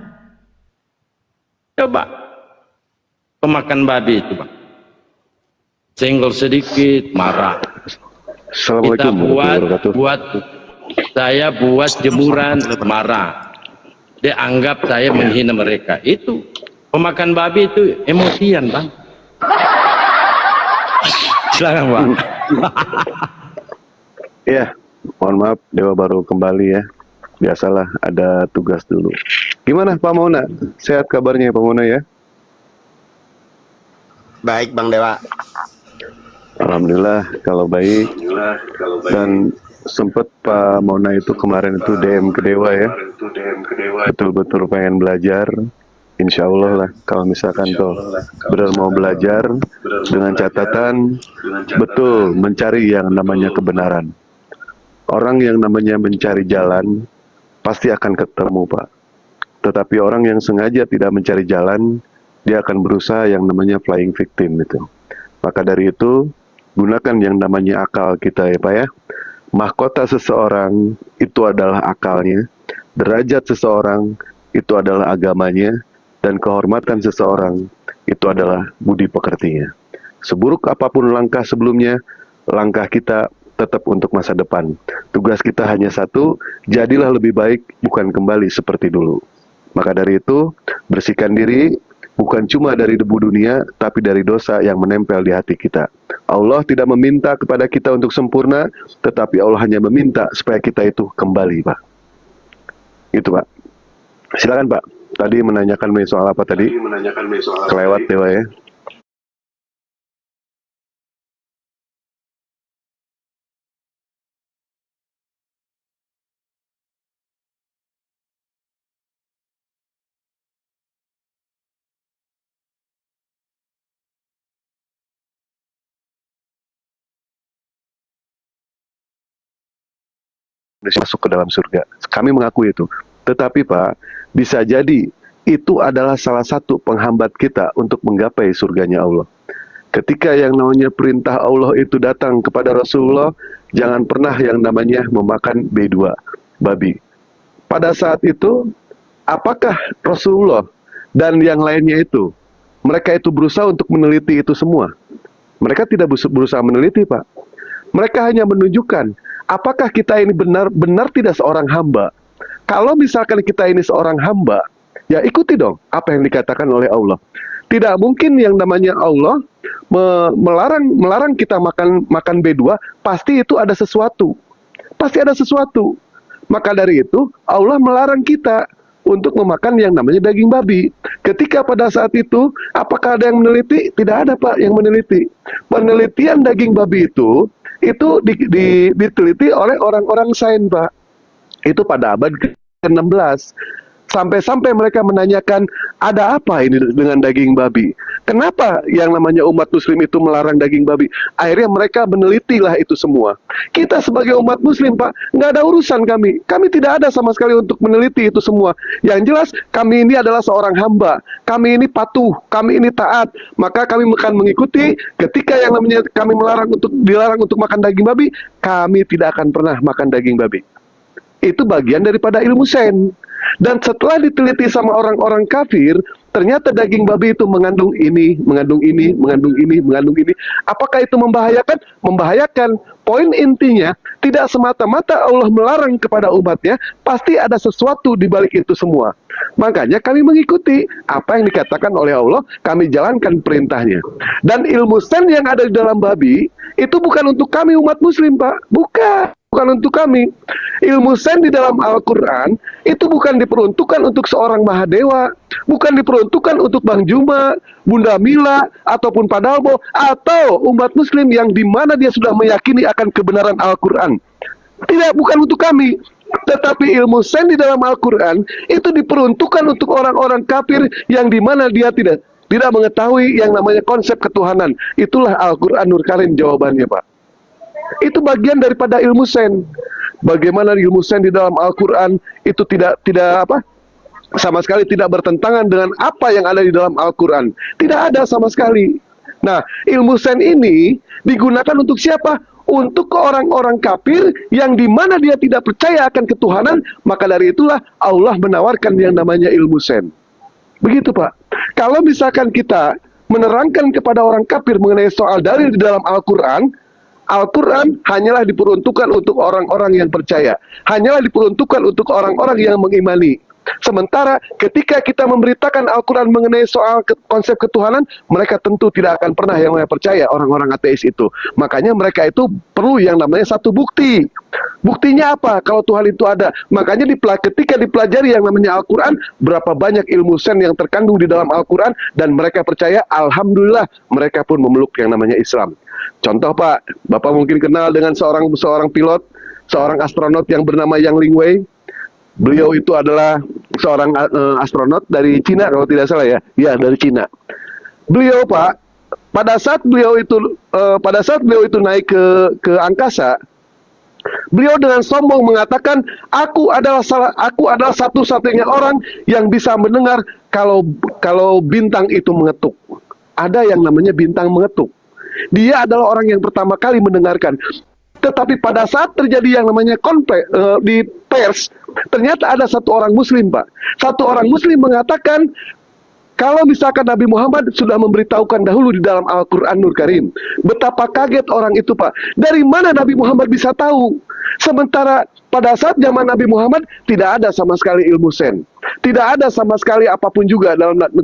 Coba pemakan babi itu, Pak, senggol sedikit marah. Kita saya buat jemuran marah. Dia anggap saya menghina mereka. Itu pemakan babi itu emosian, Bang. Silakan, Bang. Ya, mohon maaf, Dewa baru kembali ya. Biasalah ada tugas dulu. Gimana Pak Mona? Sehat kabarnya Pak Mona ya? Baik Bang Dewa. Alhamdulillah kalau baik. Dan sempat Pak Mona itu kemarin itu DM ke Dewa ya. Betul-betul pengen belajar. Insya Allah lah kalau misalkan tuh benar mau belajar dengan catatan betul mencari yang namanya kebenaran. Orang yang namanya mencari jalan pasti akan ketemu, Pak. Tetapi orang yang sengaja tidak mencari jalan, dia akan berusaha yang namanya flying victim itu. Maka dari itu, gunakan yang namanya akal kita ya Pak ya. Mahkota seseorang itu adalah akalnya, derajat seseorang itu adalah agamanya, dan kehormatan seseorang itu adalah budi pekertinya. Seburuk apapun langkah sebelumnya, langkah kita tetap untuk masa depan. Tugas kita hanya satu, jadilah lebih baik, bukan kembali seperti dulu. Maka dari itu, bersihkan diri, bukan cuma dari debu dunia, tapi dari dosa yang menempel di hati kita. Allah tidak meminta kepada kita untuk sempurna, tetapi Allah hanya meminta supaya kita itu kembali, Pak. Itu, Pak. Silakan, Pak. Tadi menanyakan soal apa tadi? Kelewat, Dewa ya. Masuk ke dalam surga. Kami mengakui itu. Tetapi Pak, bisa jadi itu adalah salah satu penghambat kita untuk menggapai surganya Allah. Ketika yang namanya perintah Allah itu datang kepada Rasulullah, jangan pernah yang namanya memakan B2, babi. Pada saat itu, apakah Rasulullah dan yang lainnya itu, mereka itu berusaha untuk meneliti itu semua? Mereka tidak berusaha meneliti, Pak. Mereka hanya menunjukkan apakah kita ini benar-benar tidak seorang hamba. Kalau misalkan kita ini seorang hamba, ya ikuti dong apa yang dikatakan oleh Allah. Tidak mungkin yang namanya Allah melarang kita makan B2, pasti itu ada sesuatu. Pasti ada sesuatu. Maka dari itu Allah melarang kita untuk memakan yang namanya daging babi. Ketika pada saat itu, apakah ada yang meneliti? Tidak ada, Pak, yang meneliti. Penelitian daging babi itu diteliti oleh orang-orang sains, Pak. Itu pada abad ke-16. Sampai-sampai mereka menanyakan, ada apa ini dengan daging babi? Kenapa yang namanya umat muslim itu melarang daging babi? Akhirnya mereka menelitilah itu semua. Kita sebagai umat muslim, Pak, nggak ada urusan kami. Kami tidak ada sama sekali untuk meneliti itu semua. Yang jelas, kami ini adalah seorang hamba. Kami ini patuh, kami ini taat. Maka kami akan mengikuti ketika yang namanya kami dilarang untuk makan daging babi, kami tidak akan pernah makan daging babi. Itu bagian daripada ilmu sains. Dan setelah diteliti sama orang-orang kafir, ternyata daging babi itu mengandung ini, mengandung ini, mengandung ini, mengandung ini. Apakah itu membahayakan? Membahayakan. Poin intinya, tidak semata-mata Allah melarang kepada umatnya, pasti ada sesuatu di balik itu semua. Makanya kami mengikuti apa yang dikatakan oleh Allah, kami jalankan perintahnya. Dan ilmu sains yang ada di dalam babi, itu bukan untuk kami umat muslim, Pak. Bukan untuk kami. Ilmu sains di dalam Al-Quran itu bukan diperuntukkan untuk seorang Mahadewa, bukan diperuntukkan untuk Bang Juma, Bunda Mila, ataupun Padalbo, atau umat muslim yang dimana dia sudah meyakini akan kebenaran Al-Quran. Tidak, bukan untuk kami. Tetapi ilmu sains di dalam Al-Quran itu diperuntukkan untuk orang-orang kafir yang dimana dia tidak mengetahui yang namanya konsep ketuhanan. Itulah Al-Quranul Karim jawabannya, Pak. Itu bagian daripada ilmu sains. Bagaimana ilmu sains di dalam Al-Quran itu tidak sama sekali tidak bertentangan dengan apa yang ada di dalam Al-Quran. Tidak ada sama sekali. Nah, ilmu sains ini digunakan untuk siapa? Untuk ke orang-orang kafir yang dimana dia tidak percaya akan ketuhanan, maka dari itulah Allah menawarkan yang namanya ilmu sains. Begitu, Pak. Kalau misalkan kita menerangkan kepada orang kafir mengenai soal dalil di dalam Al-Quran, Al-Quran hanyalah diperuntukkan untuk orang-orang yang percaya. Hanyalah diperuntukkan untuk orang-orang yang mengimani. Sementara ketika kita memberitakan Al-Quran mengenai soal konsep ketuhanan, mereka tentu tidak akan pernah yang percaya, orang-orang ateis itu. Makanya mereka itu perlu yang namanya satu bukti. Buktinya apa? Kalau Tuhan itu ada. Makanya ketika dipelajari yang namanya Al-Quran, berapa banyak ilmu sains yang terkandung di dalam Al-Quran, dan mereka percaya, alhamdulillah mereka pun memeluk yang namanya Islam. Contoh, Pak, Bapak mungkin kenal dengan seorang pilot, seorang astronot yang bernama Yang Lingwei. Beliau itu adalah seorang astronot dari Cina kalau tidak salah ya. Ya, dari Cina. Beliau, Pak, pada saat beliau itu naik ke angkasa, beliau dengan sombong mengatakan, aku adalah satu-satunya orang yang bisa mendengar kalau bintang itu mengetuk. Ada yang namanya bintang mengetuk. Dia adalah orang yang pertama kali mendengarkan. Tetapi pada saat terjadi yang namanya konflik di pers, ternyata ada satu orang Muslim, Pak. Satu orang Muslim mengatakan, kalau misalkan Nabi Muhammad sudah memberitahukan dahulu di dalam Al-Quranul Karim, betapa kaget orang itu, Pak. Dari mana Nabi Muhammad bisa tahu? Sementara pada saat zaman Nabi Muhammad tidak ada sama sekali ilmu sains. Tidak ada sama sekali apapun juga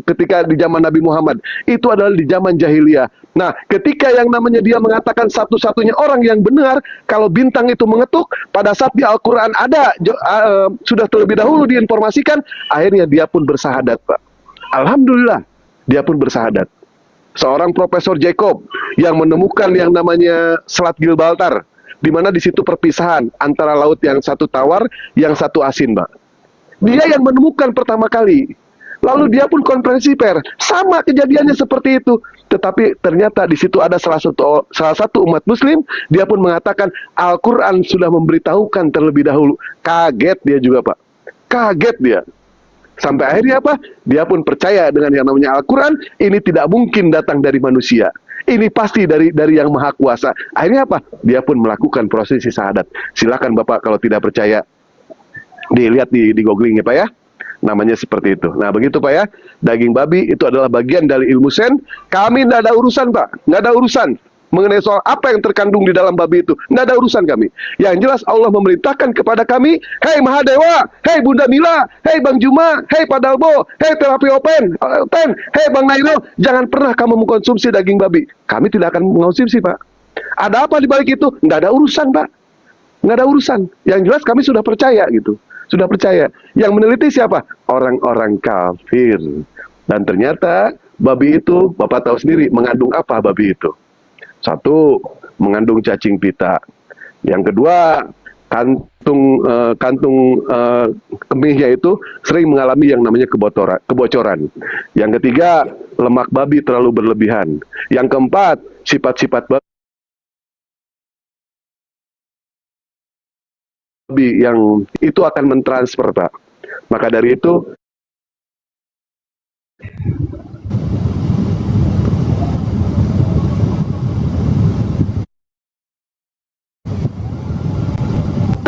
ketika di zaman Nabi Muhammad. Itu adalah di zaman jahiliyah. Nah, ketika yang namanya dia mengatakan satu-satunya orang yang benar kalau bintang itu mengetuk, pada saat di Al-Quran ada sudah terlebih dahulu diinformasikan, akhirnya dia pun bersahadat, Pak. Alhamdulillah, dia pun bersahadat. Seorang Profesor Jacob yang menemukan yang namanya Selat Gibraltar, di mana di situ perpisahan antara laut yang satu tawar, yang satu asin, Pak. Dia yang menemukan pertama kali. Lalu dia pun konferensi pers, sama kejadiannya seperti itu. Tetapi ternyata di situ ada salah satu umat Muslim, dia pun mengatakan Al-Quran sudah memberitahukan terlebih dahulu. Kaget dia juga, Pak. Kaget dia. Sampai akhirnya apa? Dia pun percaya dengan yang namanya Al-Quran, ini tidak mungkin datang dari manusia. Ini pasti dari yang Maha Kuasa. Akhirnya apa? Dia pun melakukan prosesi syahadat. Silakan Bapak kalau tidak percaya, dilihat di googling ya, Pak ya. Namanya seperti itu. Nah, begitu, Pak ya. Daging babi itu adalah bagian dari ilmu sains. Kami tidak ada urusan, Pak. Nggak ada urusan mengenai soal apa yang terkandung di dalam babi itu. Nggak ada urusan kami. Yang jelas Allah memerintahkan kepada kami, hei Mahadewa, hei Bunda Mila, hei Bang Juma, hei Padalbo, hei Terapi Open, hei Bang Nairo, jangan pernah kamu mengkonsumsi daging babi. Kami tidak akan mengkonsumsi, Pak. Ada apa di balik itu? Nggak ada urusan, Pak. Nggak ada urusan. Yang jelas kami sudah percaya gitu. Sudah percaya. Yang meneliti siapa? Orang-orang kafir. Dan ternyata babi itu, Bapak tahu sendiri, mengandung apa babi itu? Satu, mengandung cacing pita. Yang kedua, kantung kemihnya itu sering mengalami yang namanya kebocoran. Yang ketiga, lemak babi terlalu berlebihan. Yang keempat, sifat-sifat babi yang itu akan mentransfer, Pak. Maka dari itu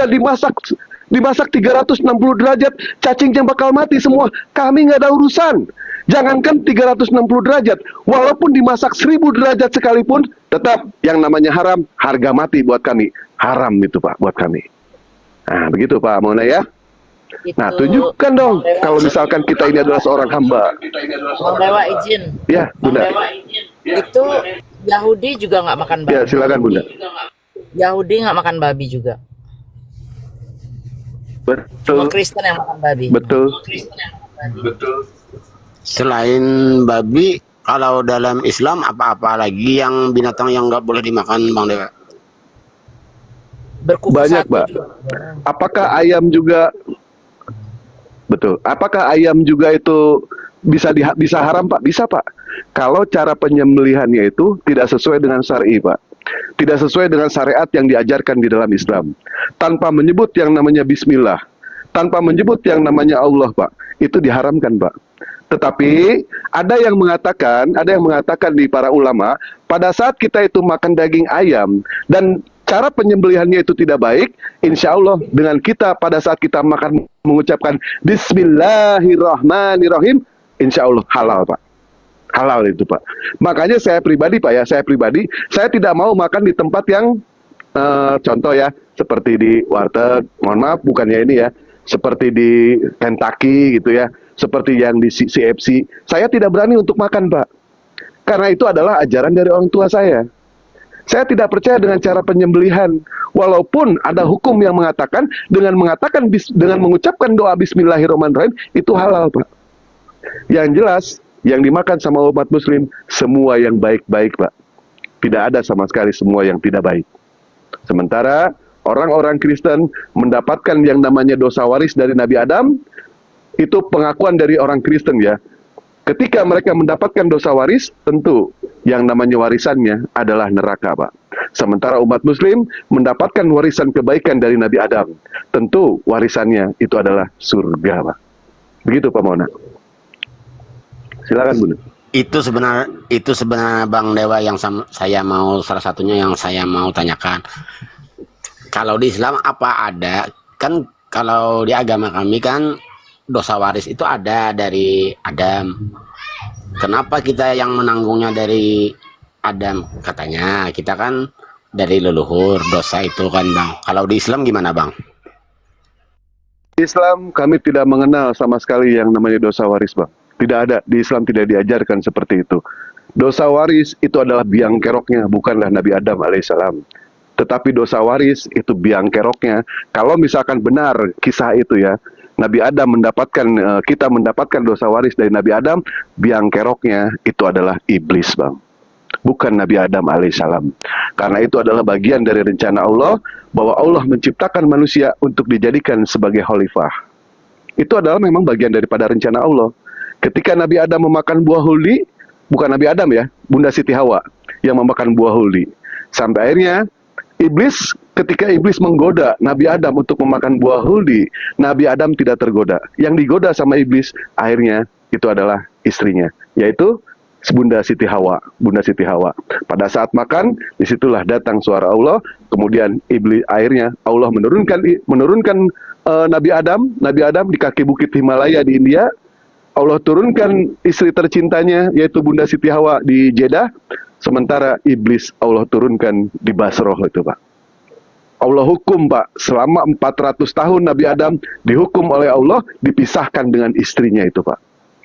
dimasak 360 derajat, cacingnya bakal mati semua. Kami nggak ada urusan. Jangankan 360 derajat, walaupun dimasak 1000 derajat sekalipun, tetap yang namanya haram, harga mati buat kami. Haram itu, Pak, buat kami. Nah, begitu, Pak Mona ya. Nah, tunjukkan dong kalau misalkan kita ini adalah seorang hamba. Bang Dewa izin. Ya, Bunda. Itu Yahudi juga nggak makan babi. Ya, silakan, Bunda. Yahudi nggak makan babi juga. Cuma Betul. Kristen yang makan babi. Betul. Selain babi, kalau dalam Islam apa-apa lagi yang binatang yang nggak boleh dimakan, Bang Dewa? berkuku Banyak, satu Pak. juga. Apakah ayam juga betul? Apakah ayam juga itu bisa haram, Pak? Bisa, Pak. Kalau cara penyembelihannya itu tidak sesuai dengan syar'i, Pak. Tidak sesuai dengan syariat yang diajarkan di dalam Islam. Tanpa menyebut yang namanya bismillah, tanpa menyebut yang namanya Allah, Pak. Itu diharamkan, Pak. Tetapi ada yang mengatakan di para ulama, pada saat kita itu makan daging ayam dan cara penyembelihannya itu tidak baik, insya Allah dengan kita pada saat kita makan mengucapkan Bismillahirrahmanirrahim, insya Allah halal, Pak. Halal itu, Pak. Makanya saya pribadi, Pak, saya tidak mau makan di tempat yang contoh ya, seperti di warteg, mohon maaf bukannya ini ya, seperti di Kentucky gitu ya, seperti yang di CFC. Saya tidak berani untuk makan, Pak. Karena itu adalah ajaran dari orang tua saya. Saya tidak percaya dengan cara penyembelihan. Walaupun ada hukum yang mengatakan dengan mengucapkan doa Bismillahirrahmanirrahim itu halal, Pak. Yang jelas yang dimakan sama umat muslim semua yang baik-baik, Pak. Tidak ada sama sekali semua yang tidak baik. Sementara orang-orang Kristen mendapatkan yang namanya dosa waris dari Nabi Adam, itu pengakuan dari orang Kristen ya. Ketika mereka mendapatkan dosa waris, tentu yang namanya warisannya adalah neraka, Pak. Sementara umat muslim mendapatkan warisan kebaikan dari Nabi Adam, tentu warisannya itu adalah surga, Pak. Begitu, Pak Mona. Silakan, Bunda. Itu sebenarnya Bang Dewa yang salah satunya yang saya mau tanyakan. Kalau di Islam apa ada, kan kalau di agama kami kan dosa waris itu ada dari Adam. Kenapa kita yang menanggungnya dari Adam? Katanya kita kan dari leluhur dosa itu kan, Bang. Kalau di Islam gimana, Bang? Di Islam kami tidak mengenal sama sekali yang namanya dosa waris, Bang. Tidak ada, di Islam tidak diajarkan seperti itu. Dosa waris itu adalah biang keroknya, bukanlah Nabi Adam alaihissalam. Tetapi dosa waris itu biang keroknya. Kalau misalkan benar kisah itu ya, Nabi Adam kita mendapatkan dosa waris dari Nabi Adam, biang keroknya itu adalah iblis, Bang. Bukan Nabi Adam alaihissalam. Karena itu adalah bagian dari rencana Allah, bahwa Allah menciptakan manusia untuk dijadikan sebagai khalifah. Itu adalah memang bagian daripada rencana Allah. Ketika Nabi Adam memakan buah huldi, bukan Nabi Adam ya, Bunda Siti Hawa yang memakan buah huldi. Sampai akhirnya ketika iblis menggoda Nabi Adam untuk memakan buah huldi, Nabi Adam tidak tergoda. Yang digoda sama iblis akhirnya itu adalah istrinya, yaitu Bunda Siti Hawa. Pada saat makan, disitulah datang suara Allah. Kemudian iblis akhirnya Allah menurunkan Nabi Adam di kaki bukit Himalaya di India. Allah turunkan istri tercintanya yaitu Bunda Siti Hawa di Jeddah, sementara iblis Allah turunkan di Basroh itu, Pak. Allah hukum, Pak, selama 400 tahun Nabi Adam dihukum oleh Allah, dipisahkan dengan istrinya itu, Pak.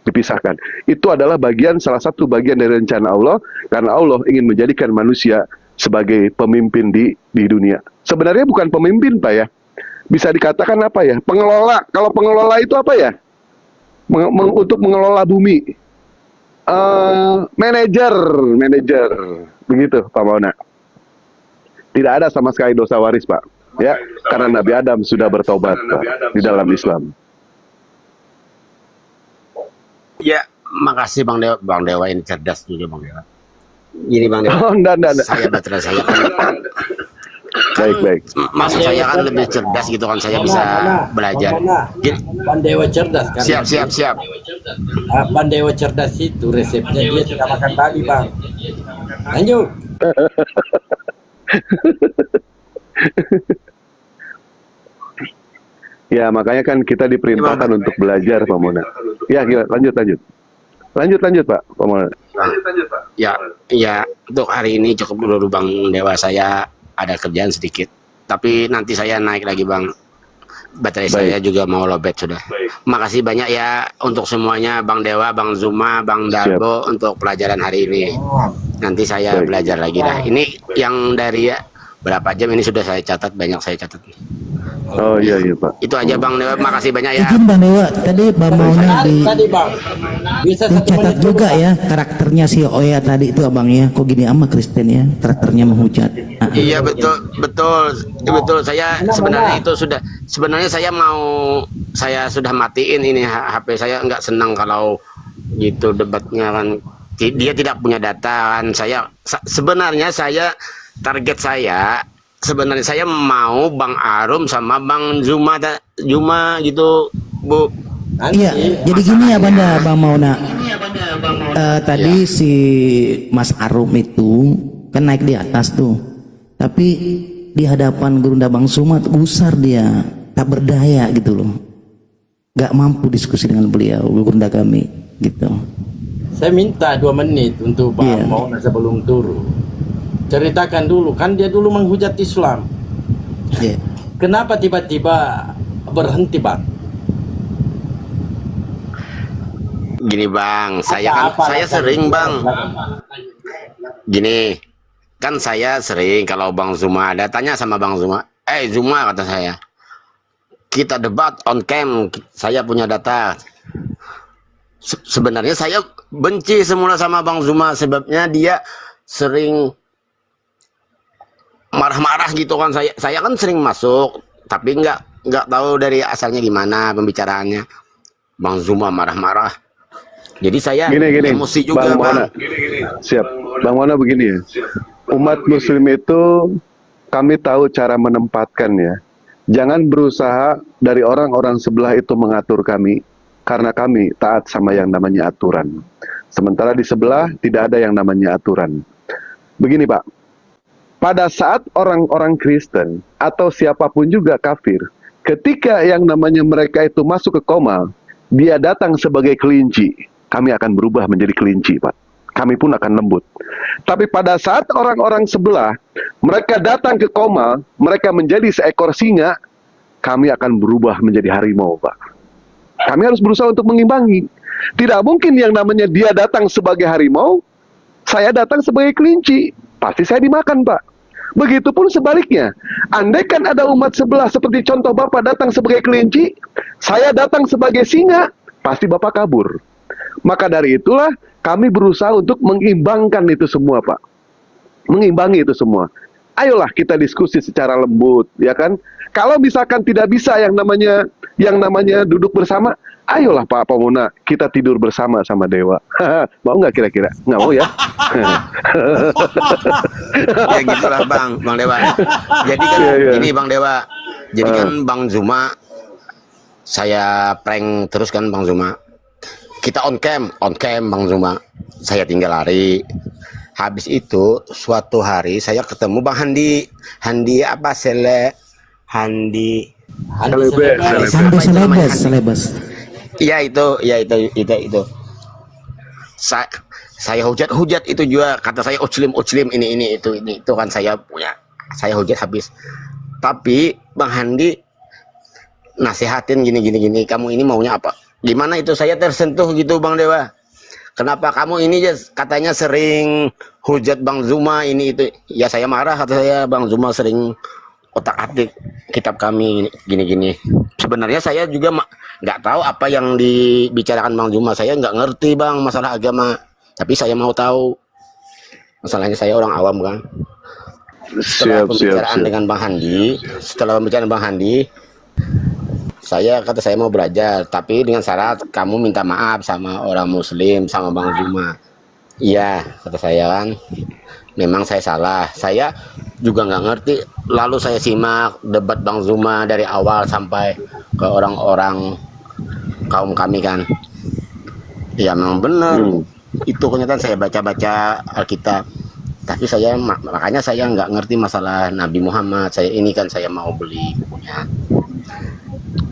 Dipisahkan. Itu adalah salah satu bagian dari rencana Allah, karena Allah ingin menjadikan manusia sebagai pemimpin di dunia. Sebenarnya bukan pemimpin, Pak ya. Bisa dikatakan apa ya? Pengelola. Kalau pengelola itu apa ya? Untuk mengelola bumi, manajer, begitu, Pak Mauna. Tidak ada sama sekali dosa waris, Pak, ya, karena Nabi Adam sudah bertobat, Pak, di dalam Islam. Ya, makasih Bang Dewa ini cerdas juga, Bang Dewa. Gini, Bang Dewa. Oh, enggak. Saya baterai saya Baik. Maksud saya kan lebih cerdas gitu kan, saya bisa belajar. Pandewa cerdas kan? Siap. Pandewa cerdas itu resepnya dia tidak makan babi, Bang. Lanjut. Ya, makanya kan kita diperintahkan untuk belajar, Pak Mona. Ya, gila, lanjut, Pak Mona. Ya, untuk hari ini cukup dulu, Bang Dewa. Saya ada kerjaan sedikit, tapi nanti saya naik lagi, Bang. Baterai saya juga mau lobet sudah. Makasih banyak ya untuk semuanya, Bang Dewa, Bang Zuma, Bang Darbo, untuk pelajaran hari ini. Nanti saya belajar lagi dah. Ini yang dari berapa jam ini sudah saya catat, banyak saya catat. Oh iya iya Pak. Itu aja Bang Dewa, makasih banyak ya. Izin Bang Dewa, tadi Bang Mauna Tadi Bang, bisa 1 menit dicatat juga ya karakternya si Oya tadi itu abang ya. Kok gini ama Kristen ya, karakternya menghujat. Iya betul betul betul. Saya sebenarnya itu sudah sebenarnya saya sudah matiin ini HP saya, nggak senang kalau gitu debatnya kan. Dia tidak punya data kan. Sebenarnya target saya sebenarnya saya mau Bang Arum sama Bang Zuma gitu Bu. Iya, jadi gini ya Bang Mauna. Tadi si Mas Arum itu kan naik di atas tuh, tapi di hadapan Gurunda Bang Zuma gusar dia, tak berdaya gitu loh, gak mampu diskusi dengan beliau Gurunda kami gitu. Saya minta 2 menit untuk Bang Mauna sebelum turun. Ceritakan dulu, kan dia dulu menghujat Islam. Kenapa tiba-tiba berhenti Bang? Gini Bang, saya sering Bang. Gini, kan saya sering kalau Bang Zuma ada tanya sama Bang Zuma, Zuma kata saya, kita debat on cam, saya punya data. Sebenarnya saya benci semula sama Bang Zuma, sebabnya dia sering marah-marah gitu kan. Saya kan sering masuk, tapi nggak tahu dari asalnya gimana pembicaraannya. Bang Zuma marah-marah, jadi saya emosi juga Bang. Siap Bang Mauna, begini ya, umat muslim itu kami tahu cara menempatkan ya. Jangan berusaha dari orang-orang sebelah itu mengatur kami, karena kami taat sama yang namanya aturan. Sementara di sebelah tidak ada yang namanya aturan. Begini Pak, pada saat orang-orang Kristen atau siapapun juga kafir, ketika yang namanya mereka itu masuk ke koma, dia datang sebagai kelinci, kami akan berubah menjadi kelinci Pak. Kami pun akan lembut. Tapi pada saat orang-orang sebelah, mereka datang ke koma, mereka menjadi seekor singa, kami akan berubah menjadi harimau Pak. Kami harus berusaha untuk mengimbangi. Tidak mungkin yang namanya dia datang sebagai harimau, saya datang sebagai kelinci. Pasti saya dimakan Pak. Begitupun sebaliknya, andaikan ada umat sebelah seperti contoh Bapak datang sebagai kelinci, saya datang sebagai singa, pasti Bapak kabur. Maka dari itulah kami berusaha untuk mengimbangkan itu semua Pak. Mengimbangi itu semua. Ayolah kita diskusi secara lembut, ya kan? Kalau misalkan tidak bisa yang namanya duduk bersama, ayolah Pak Pemuna, kita tidur bersama sama Dewa. Mau nggak kira-kira? Nggak mau ya? Ya gitulah Bang Dewa. Jadi kan ini Bang Dewa. Jadi kan Bang Zuma, saya prank terus kan Bang Zuma. Kita on cam Bang Zuma. Saya tinggal lari. Habis itu suatu hari saya ketemu Bang Handi apa Selebes. Iya itu. Saya hujat itu juga, kata saya uclim ini itu kan saya punya. Saya hujat habis. Tapi Bang Handi nasihatin gini, kamu ini maunya apa? Gimana itu saya tersentuh gitu Bang Dewa. Kenapa kamu ini katanya sering hujat Bang Zuma ini itu? Ya saya marah, kata saya, Bang Zuma sering otak-atik kitab kami gini. Sebenarnya saya juga nggak tahu apa yang dibicarakan Bang Zuma. Saya nggak ngerti Bang masalah agama. Tapi saya mau tahu. Masalahnya saya orang awam kan. Setelah pembicaraan dengan Bang Handi, kata saya mau belajar, tapi dengan syarat kamu minta maaf sama orang Muslim, sama Bang Zuma. Iya, kata saya kan. Memang saya salah. Saya juga nggak ngerti. Lalu saya simak debat Bang Zuma dari awal sampai ke orang-orang kaum kami kan. Ya memang benar. Itu kenyataan, saya baca-baca Alkitab. Tapi makanya saya nggak ngerti masalah Nabi Muhammad. Saya mau beli bukunya.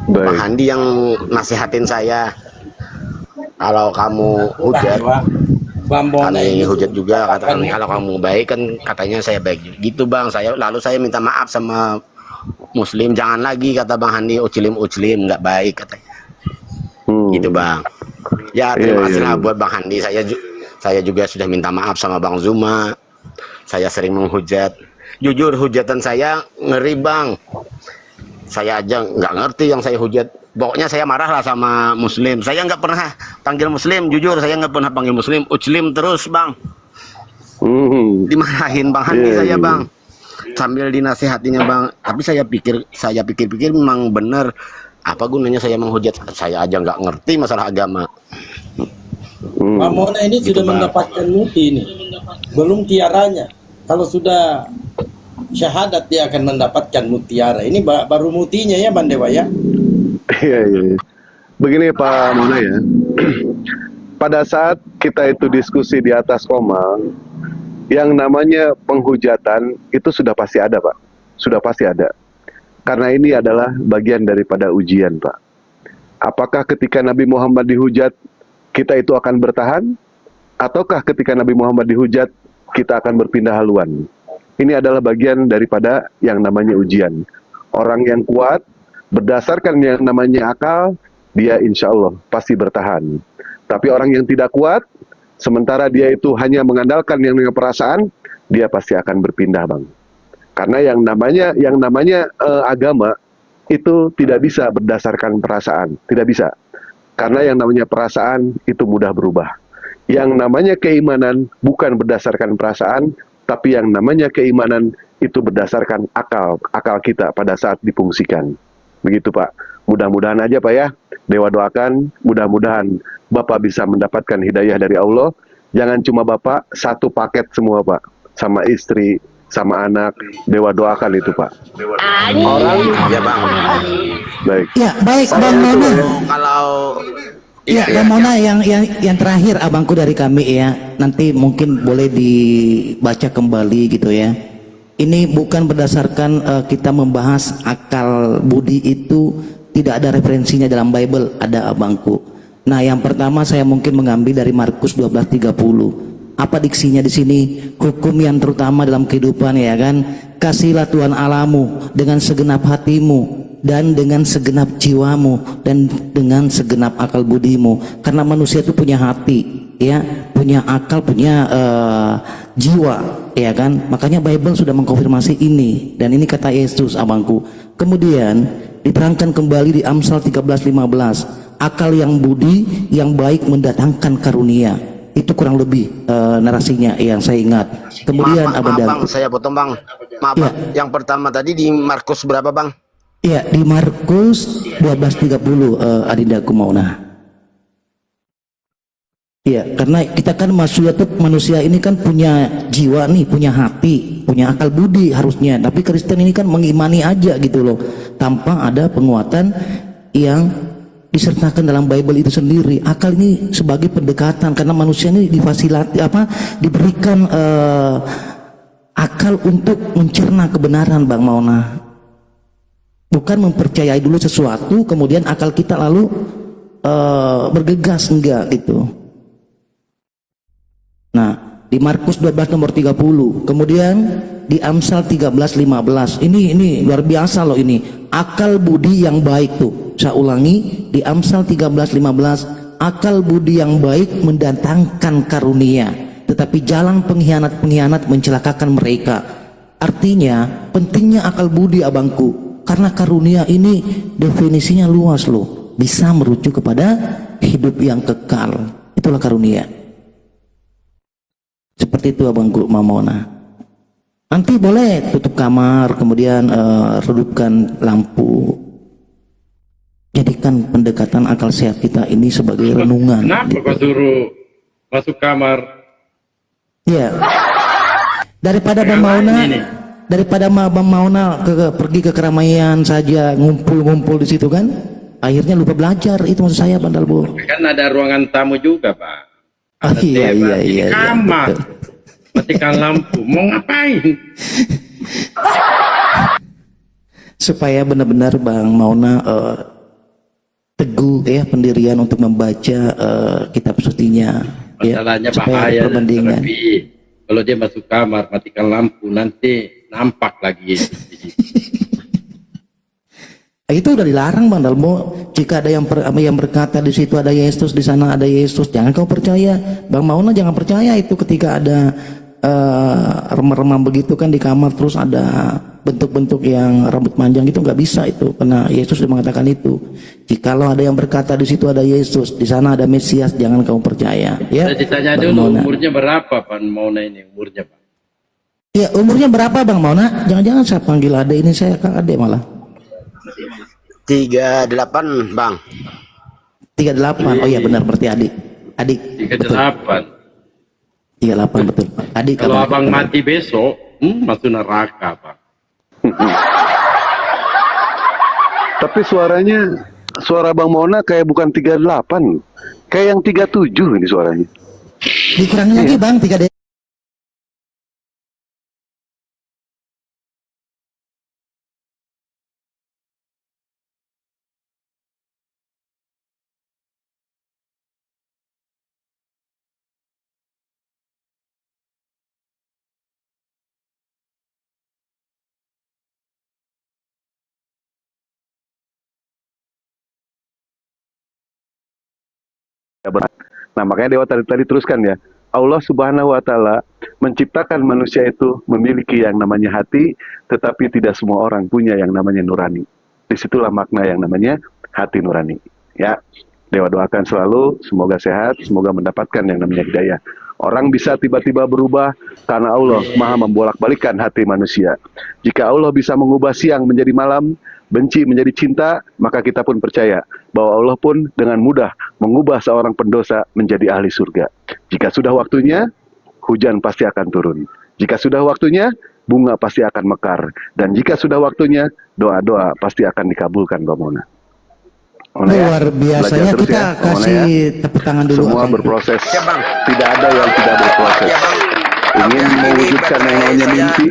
Bang Handi yang nasihatin saya, kalau kamu hujat, kami hujat juga, katakan kalau kamu baik kan katanya saya baik gitu Bang. Lalu saya minta maaf sama Muslim, jangan lagi kata Bang Handi uclim nggak baik katanya. Gitu Bang. Ya terima kasih lah buat Bang Handi. Saya juga sudah minta maaf sama Bang Zuma. Saya sering menghujat. Jujur hujatan saya ngeri Bang. Saya aja nggak ngerti yang saya hujat. Pokoknya saya marah lah sama Muslim. Saya nggak pernah panggil Muslim, jujur saya nggak pernah panggil Muslim. Uclim terus bang. Dimarahin Bang Handi saya bang. Sambil dinasehatinya bang. Tapi saya pikir-pikir memang benar. Apa gunanya saya menghujat? Saya aja nggak ngerti masalah agama. Pak Mona ini Gitu, sudah Bang. mendapatkan muti ini, belum tiaranya. Kalau sudah syahadat dia akan mendapatkan mutiara. Ini baru mutinya ya Bang Dewa ya. Iya, iya. Begini Pak Mona ya. Pada saat kita itu diskusi di atas koma, yang namanya penghujatan itu sudah pasti ada Pak. Sudah pasti ada. Karena ini adalah bagian daripada ujian Pak. Apakah ketika Nabi Muhammad dihujat, kita itu akan bertahan? Ataukah ketika Nabi Muhammad dihujat, kita akan berpindah haluan? Ini adalah bagian daripada yang namanya ujian. Orang yang kuat, berdasarkan yang namanya akal, dia insya Allah pasti bertahan. Tapi orang yang tidak kuat, sementara dia itu hanya mengandalkan yang namanya perasaan, dia pasti akan berpindah Bang. Karena yang namanya agama, itu tidak bisa berdasarkan perasaan. Tidak bisa. Karena yang namanya perasaan itu mudah berubah. Yang namanya keimanan bukan berdasarkan perasaan, tapi yang namanya keimanan itu berdasarkan akal kita pada saat difungsikan. Begitu Pak. Mudah-mudahan aja Pak ya. Dewa doakan, mudah-mudahan Bapak bisa mendapatkan hidayah dari Allah. Jangan cuma Bapak, satu paket semua Pak. Sama istri, sama anak. Dewa doakan itu Pak. Orang Ya bang. baik. Ya, baik Bang Mona. Kalau Ya, Bang Mona yang terakhir abangku dari kami ya. Nanti mungkin boleh dibaca kembali gitu ya. Ini bukan berdasarkan kita membahas akal budi itu tidak ada referensinya dalam Bible, ada abangku. Nah, yang pertama saya mungkin mengambil dari Markus 12:30. Apa diksinya di sini? Hukum yang terutama dalam kehidupan ya kan. Kasihlah Tuhan Allahmu dengan segenap hatimu dan dengan segenap jiwamu dan dengan segenap akal budimu. Karena manusia itu punya hati, ya, punya akal, punya jiwa, ya kan. Makanya Bible sudah mengkonfirmasi ini, dan ini kata Yesus abangku. Kemudian diterangkan kembali di Amsal 13:15. Akal yang budi yang baik mendatangkan karunia. Itu kurang lebih narasinya yang saya ingat. Kemudian maaf bang, saya potong bang. Maaf Ya. bang. Yang pertama tadi di Markus berapa bang? Ya, di Markus 12:30 Adinda Kumauna. Ya, karena kita kan manusia ini kan punya jiwa nih, punya hati, punya akal budi harusnya. Tapi Kristen ini kan mengimani aja gitu loh, tanpa ada penguatan yang disertakan dalam Bible itu sendiri. Akal ini sebagai pendekatan karena manusia ini diberikan akal untuk mencerna kebenaran Bang Mauna. Bukan mempercayai dulu sesuatu kemudian akal kita lalu bergegas, enggak gitu. Nah, di Markus 12 nomor 30, kemudian di Amsal 13:15. Ini luar biasa loh ini. Akal budi yang baik tuh. Saya ulangi, di Amsal 13:15, akal budi yang baik mendatangkan karunia, tetapi jalan pengkhianat mencelakakan mereka. Artinya, pentingnya akal budi abangku. Karena karunia ini definisinya luas loh, bisa merujuk kepada hidup yang kekal. Itulah karunia. Seperti itu abangku Mamona. Nanti boleh tutup kamar, kemudian redupkan lampu. Jadikan pendekatan akal sehat kita ini sebagai renungan. Kenapa gitu. kau suruh masuk kamar? Ya. Daripada Bang Mauna, pergi ke keramaian saja, ngumpul-ngumpul di situ kan, akhirnya lupa belajar. Itu maksud saya Bang Dalbo. Kan ada ruangan tamu juga Pak. Oh, iya, Kamar, betul. matikan lampu. Mau ngapain? Supaya benar-benar Bang Mauna teguh ya pendirian untuk membaca kitab sucinya. Masalahnya supaya ada bahaya. perbandingan. Tapi kalau dia masuk kamar, matikan lampu, nanti nampak lagi Yesus di situ. Itu udah dilarang Bang Dalmo. Jika ada yang berkata di situ ada Yesus, di sana ada Yesus, jangan kau percaya. Bang Mauna jangan percaya itu ketika ada remah-remah begitu kan di kamar, terus ada bentuk-bentuk yang rambut panjang itu nggak bisa itu, karena Yesus sudah mengatakan itu. Jikalau ada yang berkata di situ ada Yesus, di sana ada Mesias, jangan kamu percaya. Ya. Saya ditanya Bang dulu Mauna. umurnya berapa Bang Mauna ini umurnya Bang? Ya, umurnya berapa Bang Mauna? Jangan-jangan saya panggil adek ini, saya Kang adek malah. 38 bang. 38. Oh iya benar, berarti adik. Adik. 38. 38 betul. Adik. Kalau kapan- abang kapan- mati besok, masuk neraka Bang. Tapi suara Bang Mauna kayak bukan 38, kayak yang 37 ini suaranya. Dikurangi lagi Bang, 3 dek. Nah makanya Dewa tadi teruskan ya, Allah Subhanahu Wa Taala menciptakan manusia itu memiliki yang namanya hati, tetapi tidak semua orang punya yang namanya nurani. Disitulah makna yang namanya hati nurani. Ya, Dewa doakan selalu, semoga sehat, semoga mendapatkan yang namanya hidayah. Orang bisa tiba-tiba berubah karena Allah Maha membolak-balikkan hati manusia. Jika Allah bisa mengubah siang menjadi malam, benci menjadi cinta, maka kita pun percaya bahwa Allah pun dengan mudah mengubah seorang pendosa menjadi ahli surga. Jika sudah waktunya, hujan pasti akan turun. Jika sudah waktunya, bunga pasti akan mekar. Dan jika sudah waktunya, doa-doa pasti akan dikabulkan, Mbak Mona. Mona ya, Luar biasanya, belajar terus kita ya, Mbak Mona kasih ya. tepuk tangan dulu. Semua Abang. berproses. Ya, Bang. Tidak ada yang tidak berproses. Ingin mewujudkan yang namanya mimpi,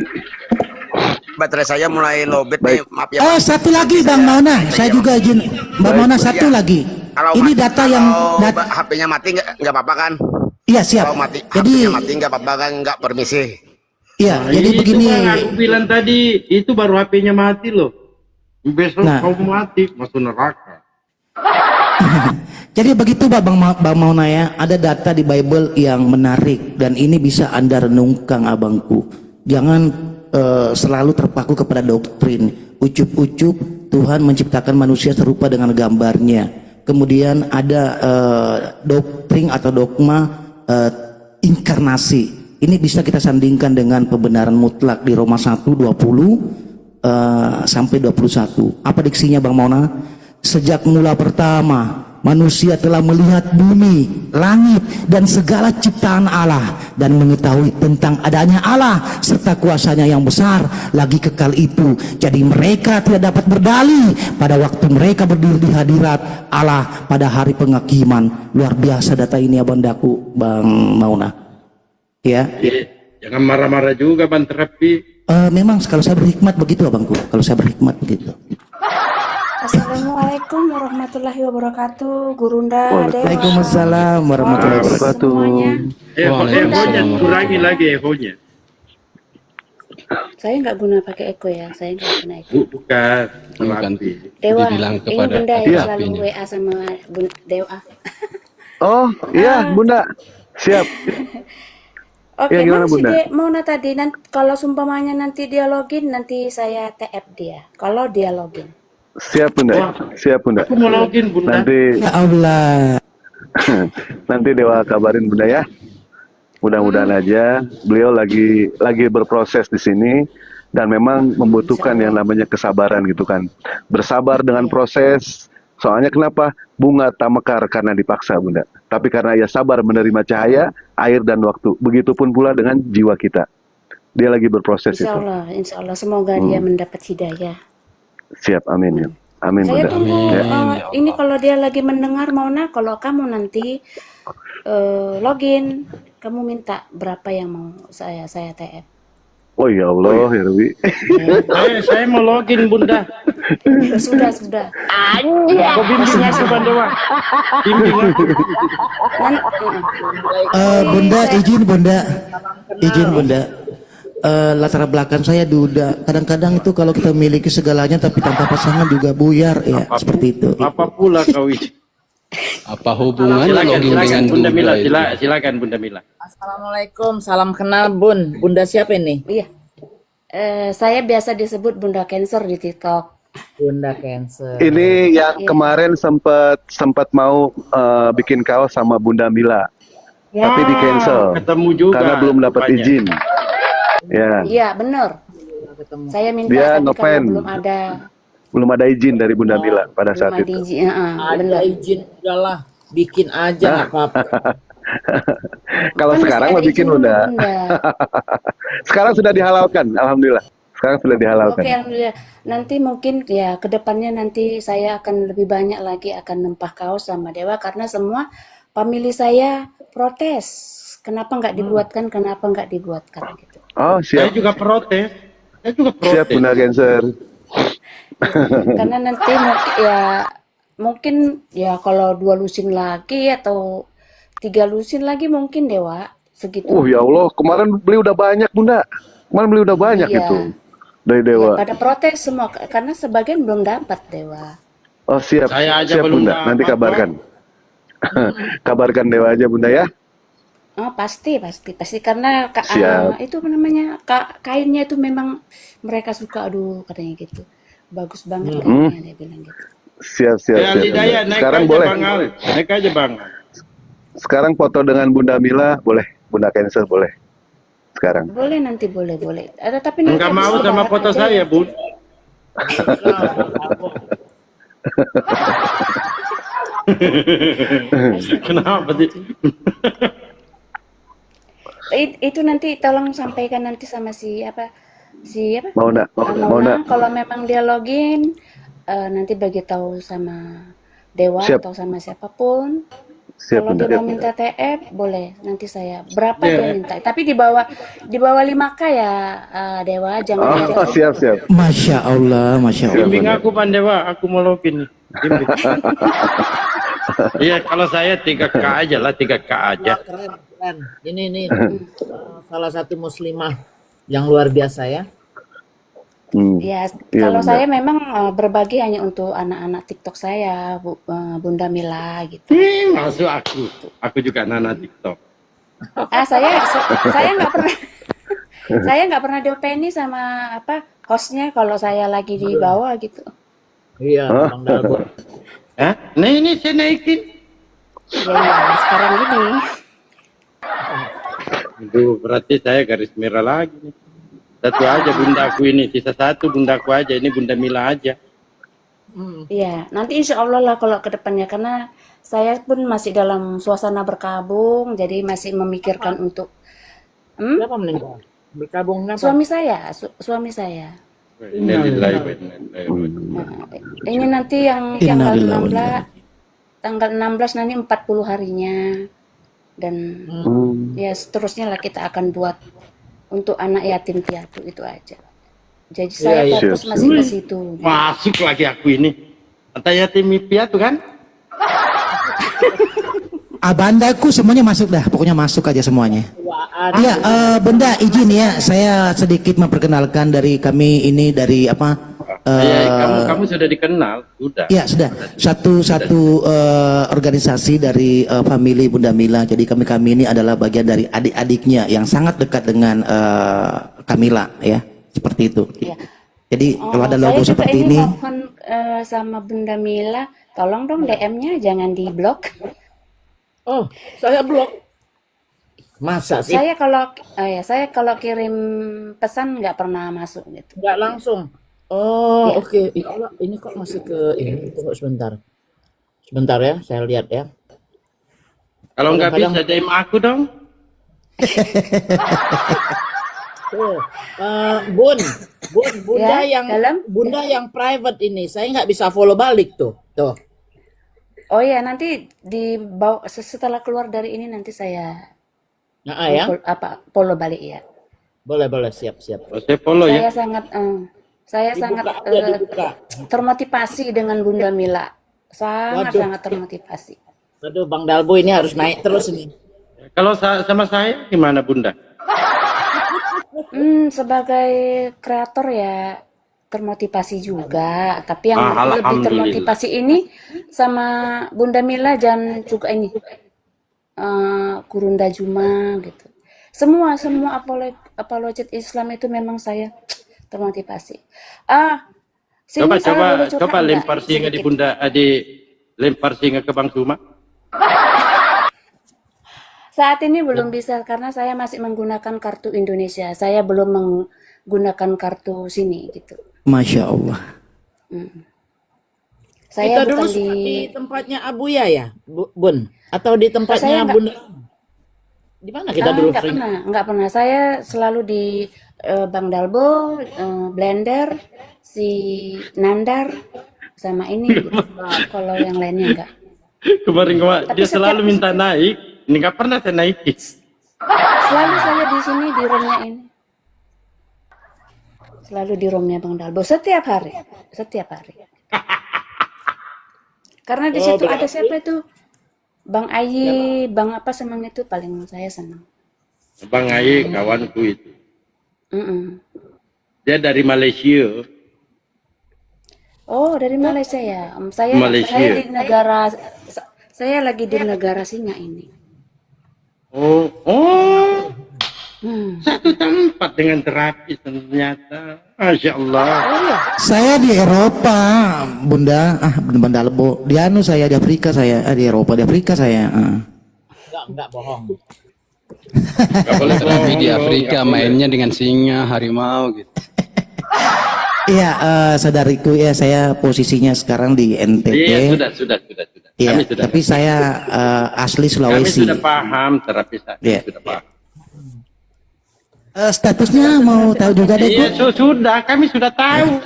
Baterai saya mulai lowbat Baik. nih, maaf ya. Oh, satu lagi Bang Mauna, saya juga izin Mbak Mauna satu lagi. Kalau Ini mati- data yang kalau HP-nya mati nggak apa-apa kan? iya siap. Kalau mati Jadi HP-nya mati nggak apa-apa kan? Nggak permisi. iya, Nah, jadi itu begini. Bang, aku bilang tadi itu baru HP-nya mati loh. Besok Nah. kau mati masuk neraka. Jadi begitu Bang Mauna ya, ada data di Bible yang menarik dan ini bisa Anda renungkan abangku. Jangan selalu terpaku kepada doktrin. Ucup-ucup Tuhan menciptakan manusia serupa dengan gambarnya. Kemudian ada doktrin atau dogma inkarnasi. Ini bisa kita sandingkan dengan kebenaran mutlak di Roma 1:20 sampai 21. Apa diksinya Bang Mauna? Sejak mula pertama manusia telah melihat bumi, langit, dan segala ciptaan Allah dan mengetahui tentang adanya Allah serta kuasanya yang besar lagi kekal itu. Jadi mereka tidak dapat berdalih pada waktu mereka berdiri di hadirat Allah pada hari penghakiman. Luar biasa data ini abandaku Bang Mauna. Ya. Jangan marah-marah juga Bang Terapi. Memang kalau saya berhikmat begitu abangku. Kalau saya berhikmat begitu. Assalamualaikum warahmatullahi wabarakatuh, Gurunda, Dewa. Waalaikumsalam warahmatullahi wabarakatuh. Semuanya. Ehonya kurangi lagi ehonya. Saya nggak guna pakai eko ya, saya nggak guna eko. Bukan. Terapi. Dewa, dibilang ini kepada Bunda yang Iya. selalu WA sama Dewa. Oh iya Bunda, siap. Oke, Iya, gimana, Bang, si Bunda? Mona tadi, kalau sumpamanya nanti dia login, nanti saya TF dia. Kalau dia login. Siap Bunda, siap Bunda. Aku mau login Bunda. Nanti Ya Allah. nanti Dewa kabarin Bunda ya. Mudah-mudahan aja beliau lagi berproses di sini dan memang membutuhkan yang namanya kesabaran gitu kan. Bersabar dengan proses. Soalnya kenapa? Bunga tak mekar karena dipaksa Bunda. Tapi karena ia sabar menerima cahaya, air dan waktu. Begitupun pula dengan jiwa kita. Dia lagi berproses itu. Insya Allah, semoga dia mendapat hidayah. Siap, amin ya. Amin Saya Bunda. tunggu Ya. ini kalau dia lagi mendengar Mona, kalau kamu nanti login, kamu minta berapa yang mau saya TF. Oh ya Allah, ya Rabbi. Saya mau login Bunda. Sudah. Kau bimbing aku Bang Dewa. Bimbing aku. Bunda izin Bunda. Latar belakang saya duda. Kadang-kadang itu kalau kita memiliki segalanya tapi tanpa pasangan juga buyar ya, seperti itu. Apa pula kau ini? Apa hubungannya logging dengan Bunda Mila, Google itu? silakan Bunda Mila. Assalamualaikum, salam kenal Bun. Bunda siapa ini? Iya. Saya biasa disebut Bunda Cancer di TikTok. Bunda Cancer. Ini yang Iya. kemarin sempat mau bikin kaos sama Bunda Mila, tapi di cancel Ketemu juga. karena belum dapat rupanya. izin. Ya, Iya, benar. Ketemu. Saya minta Dia tapi karena ngefans. belum ada izin dari Bunda Mila pada belum saat ada itu. izin. Ada Benar. izin udahlah, bikin aja nggak apa-apa. Kalau Kan sekarang mesti mau ada bikin izin dulu, udah. Bunda. Sekarang sudah dihalalkan, alhamdulillah. Sekarang sudah dihalalkan. Oke, alhamdulillah. Nanti mungkin ya kedepannya nanti saya akan lebih banyak lagi akan nempah kaos sama Dewa karena semua family saya protes. Kenapa nggak dibuatkan? Kenapa nggak dibuatkan gitu. Oh, Saya siap. juga protes. Saya juga Siap protes. Bunda Cancer. Karena nanti mungkin ya kalau 2 lusin lagi atau 3 lusin lagi mungkin Dewa segitu. Ya Allah, kemarin beli udah banyak Bunda. Kemarin beli udah banyak Iya. itu dari Ya, Dewa. pada protes semua karena sebagian belum dapat Dewa. Oh siap, Saya aja siap belum Bunda. Nanti dapat, kabarkan. Kabarkan Dewa aja Bunda ya. Oh, pasti karena Siap. itu apa namanya kainnya itu memang mereka suka, aduh katanya gitu, bagus banget kainnya dia bilang gitu. Siap, siap, Ya, siap. Lidaya, Bunda. naik Sekarang aja boleh. Bang Al. Naik aja Bang. Sekarang foto dengan Bunda Mila boleh. Bunda Cancer boleh. Sekarang. Boleh nanti boleh. Tapi nanti Enggak habis mau sama lebaran foto aja saya, ya. Bun. Kenapa sih? Itu nanti tolong sampaikan nanti sama si apa Mauna. Mauna kalau memang dia login nanti bagi tahu sama Dewa Siap. atau sama siapapun. Siap Kalau Bunda. dia mau minta TF boleh nanti saya berapa Ya. dia minta. Tapi di bawah 5K ya Dewa jangan di Oh, atas. siap, siap. Masya Allah, Masya Allah. Bimbing aku Pandewa, aku mau login nih. Bimbing. Iya, kalau saya 3K aja lah, 3K aja. Wah, keren. Ini salah satu muslimah yang luar biasa ya. Ya, Iya, kalau Bunda. saya memang berbagi hanya untuk anak-anak TikTok saya, Bunda Mila gitu. Masuk aku. Aku juga nana TikTok. Saya nggak pernah saya nggak pernah diopeni sama hostnya kalau saya lagi di bawah gitu. Iya, Bang Dalbo. Hah? Nah ini saya naikin. Ya, sekarang gini. Aduh, berarti saya garis merah lagi nih. Satu aja bundaku ini, sisa satu bundaku aja. Ini Bunda Mila aja. Iya, nanti insya Allah lah kalau ke depannya karena saya pun masih dalam suasana berkabung, jadi masih memikirkan untuk Siapa meninggal? Berkabung apa? suami saya, suami saya. Innalillahi wa inna ilaihi raji'un. Nah, ini nanti yang tanggal 16 nanti 40 harinya dan ya seterusnya lah kita akan buat untuk anak yatim piatu itu aja. Jadi saya Iya, fokus masih ke situ. Masuk lagi aku ini. Kata yatim piatu kan? Abandaku semuanya masuk dah, pokoknya masuk aja semuanya. Iya, Bunda izin ya, saya sedikit memperkenalkan dari kami ini dari apa? Kamu sudah dikenal, sudah. Ya sudah, satu organisasi dari family Bunda Mila. Jadi kami ini adalah bagian dari adik-adiknya yang sangat dekat dengan Kamila ya, seperti itu. Iya. Jadi kalau ada logo saya juga seperti ini, mohon sama Bunda Mila, tolong dong DM-nya jangan di blok. Oh, saya blok. Masa sih? Saya kalau kirim pesan nggak pernah masuk gitu. Nggak langsung. Oh, Ya. oke. Ini kok masih ke ini? Tunggu sebentar. Sebentar ya, saya lihat ya. Kalau nggak bisa DM aku dong. Tuh, Bunda Ya, Bunda yang private ini, saya nggak bisa follow balik tuh. Tuh. Oh ya, nanti setelah keluar dari ini nanti saya Nah, ya. follow balik ya. Boleh, siap. Saya follow ya. Saya sangat Dibuka. termotivasi dengan Bunda Mila. Waduh. Sangat termotivasi. Aduh, Bang Dalbo ini harus naik terus ini. Kalau sama saya gimana Bunda? Sebagai kreator ya termotivasi juga, tapi yang lebih Alhamdulillah. termotivasi ini sama Bunda Mila dan juga ini Kurunda Juma gitu. Semua apologet Islam itu memang saya termotivasi. Sini Coba saya boleh curhat coba nggak? lempar singa di Sedikit. Bunda lempar singa ke Bang Suma. Saat ini belum bisa karena saya masih menggunakan kartu Indonesia. Saya belum menggunakan kartu sini gitu. Masya Allah. Saya Kita dulu bukan suka di tempatnya Abuya ya, Bun? Atau di Saya tempatnya nggak Bunda? Di mana kita dulu nggak sering? nggak pernah. Saya selalu di Bang Dalbo, Blender, si Nandar, sama ini. Gitu. Kalau yang lainnya enggak. Kemarin Tapi dia selalu minta naik, ini nggak pernah saya naikin. selalu saya di sini di roomnya ini. Selalu di roomnya Bang Dalbo setiap hari. Karena di situ ada siapa itu? Bang Ayi, Bang apa senang itu paling saya senang. Bang Ai kawanku itu. Mm-mm. Dia dari Malaysia. Oh, dari Malaysia ya. Malaysia. Saya lagi di negara singa ini. Oh, satu tempat dengan terapi ternyata. Masya Allah. Oh iya. Saya di Eropa, Bunda. Bunda Lebo. Di anu saya di Afrika saya. Di Eropa, di Afrika saya. Enggak bohong. Nggak boleh bohong, Tapi di bro. Afrika Nggak mainnya dengan singa, harimau gitu. Iya, saudariku ya, saya posisinya sekarang di NTT. Iya, sudah. Iya, Kami sudah. tapi saya asli Kami Sulawesi. sudah paham terapi saya. Iya. Sudah paham. Statusnya mau tahu juga deh, Iya, Bu? sudah. Kami sudah tahu.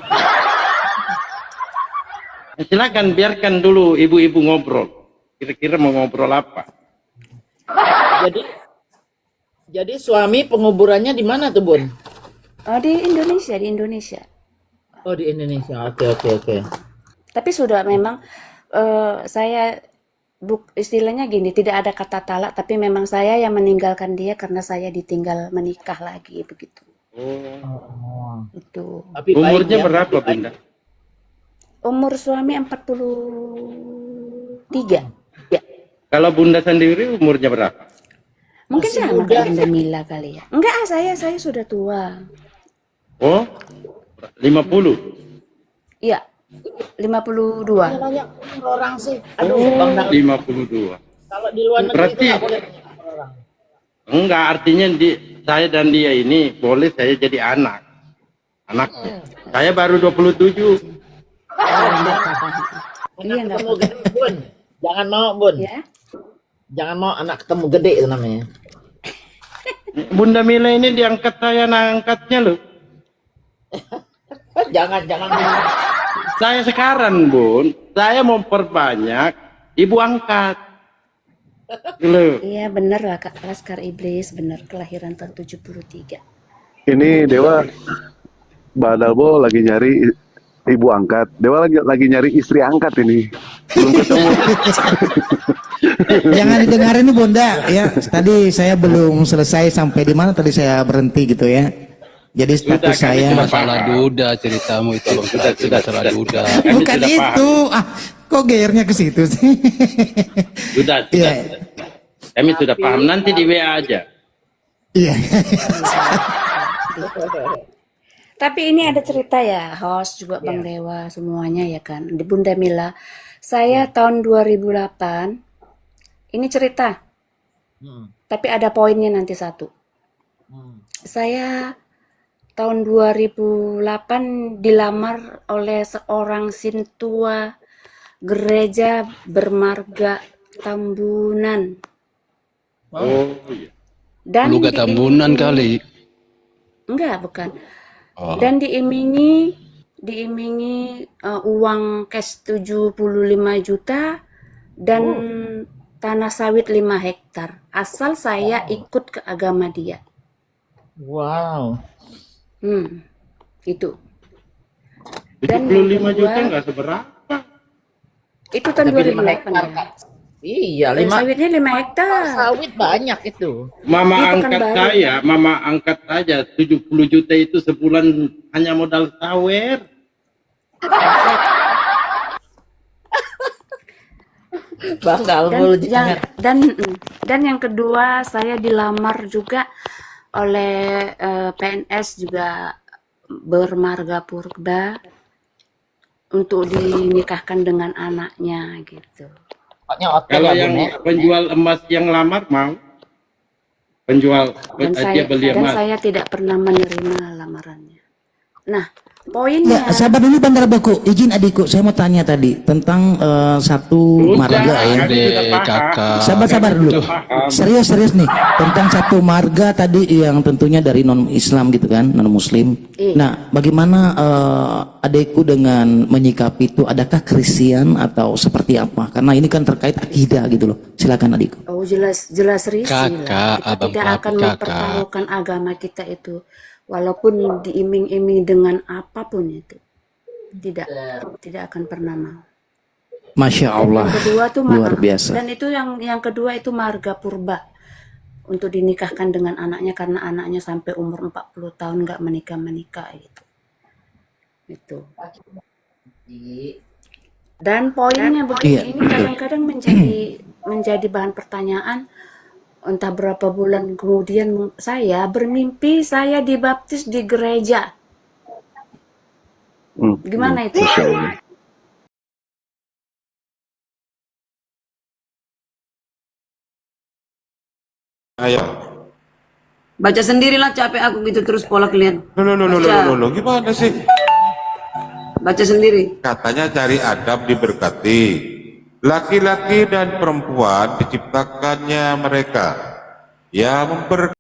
Silakan biarkan dulu ibu-ibu ngobrol. Kira-kira mau ngobrol apa? Jadi suami penguburannya di mana tuh, Bun? Oh, di Indonesia. Oh, di Indonesia. Oke. Tapi sudah memang saya istilahnya gini, tidak ada kata talak, tapi memang saya yang meninggalkan dia karena saya ditinggal menikah lagi begitu. Oh. Itu. Tapi Umurnya baik ya, berapa, tapi baik. Bunda? Umur suami 43. Ya. Kalau Bunda sendiri umurnya berapa? Mungkin Masih sama muda. kayak Bunda Mila kali ya. Enggak, saya sudah tua. Oh, 50. Iya. 52. Nanya orang sih. Aduh, Bang Dal. 52. Kalau di luar negeri Berarti- itu nggak boleh nanya orang. Enggak, artinya saya dan dia ini boleh saya jadi anaknya. Saya baru 27. Iya, enggak Ketemu gede, Bun. Jangan mau, Bun. ya. Jangan mau anak ketemu gede itu namanya. Bunda Mila ini diangkat saya angkatnya loh. Jangan. Saya sekarang, Bun, saya mau perbanyak ibu angkat. Loh. Iya, bener lah Kak. Laskar Iblis, bener kelahiran tahun 73. Ini Dewa, Mbak Dalbo lagi nyari ibu angkat. Dewa lagi nyari istri angkat ini. Belum ketemu. Jangan didengarin nih, Bunda. Ya, tadi saya belum selesai sampai di mana tadi saya berhenti gitu ya. Jadi status Sudah, kami saya sudah Masalah duda ceritamu itu Bang Tati, masalah duda. Kami bukan sudah paham. itu. Kok gearnya ke situ sih? Sudah. Iya. Kami sudah paham. Nanti di WA aja. Iya. Tapi ini ada cerita ya, host juga Bang Dewa semuanya ya kan. Di Bunda Mila, saya tahun 2008, ini cerita. Tapi ada poinnya nanti satu. Saya tahun 2008 dilamar oleh seorang sintua gereja bermarga Tambunan. Oh, iya. Dan Luga Tambunan kali. enggak, bukan. Oh. Dan diimingi uang cash 75 juta dan tanah sawit 5 hektar. Asal saya ikut ke agama dia. Wow. Itu. 75 Dan yang juta kedua, nggak seberapa. itu tahun Tapi 5 2008 hektar, ya. Kak. Iya, Sawitnya 5 hektar. sawit banyak itu. Mama Di angkat Pekanbaru. mama angkat saja 70 juta itu sebulan hanya modal sawer. Bang Dan Galbul dan yang kedua, saya dilamar juga oleh PNS juga bermarga purba untuk dinikahkan dengan anaknya gitu. pokoknya hotel Kalau ya yang Bang ya. penjual emas yang lamar mau? Penjual dia beli Dan emas. saya tidak pernah menerima lamarannya. Nah, Ya, poinnya sabar dulu bentar Baku. Izin adikku, saya mau tanya tadi tentang satu marga ya. Kakak. Sabar dulu. Serius nih tentang satu marga tadi yang tentunya dari non Islam gitu kan, non Muslim. Iya. Nah, bagaimana adikku dengan menyikapi itu? Adakah Kristen atau seperti apa? Karena ini kan terkait akidah gitu loh. Silakan adikku. oh jelas risih lah. Kakak, Kita abang tidak papi akan kakak. mempertaruhkan agama kita itu, walaupun diiming-iming dengan apapun itu. Tidak akan pernah mau. Masya Dan Allah, yang kedua tuh luar biasa. Dan itu yang kedua itu marga purba untuk dinikahkan dengan anaknya karena anaknya sampai umur 40 tahun nggak menikah gitu. Itu. Dan poinnya begini, Iya, ini betul. kadang-kadang menjadi bahan pertanyaan. Entah berapa bulan kemudian saya bermimpi saya dibaptis di gereja. Gimana itu? Masya Allah. Ayo. Baca sendirilah, capek aku gitu terus pola kalian. Loh, gimana sih? Baca sendiri. Katanya cari Adam diberkati. Laki-laki dan perempuan diciptakannya mereka. Ya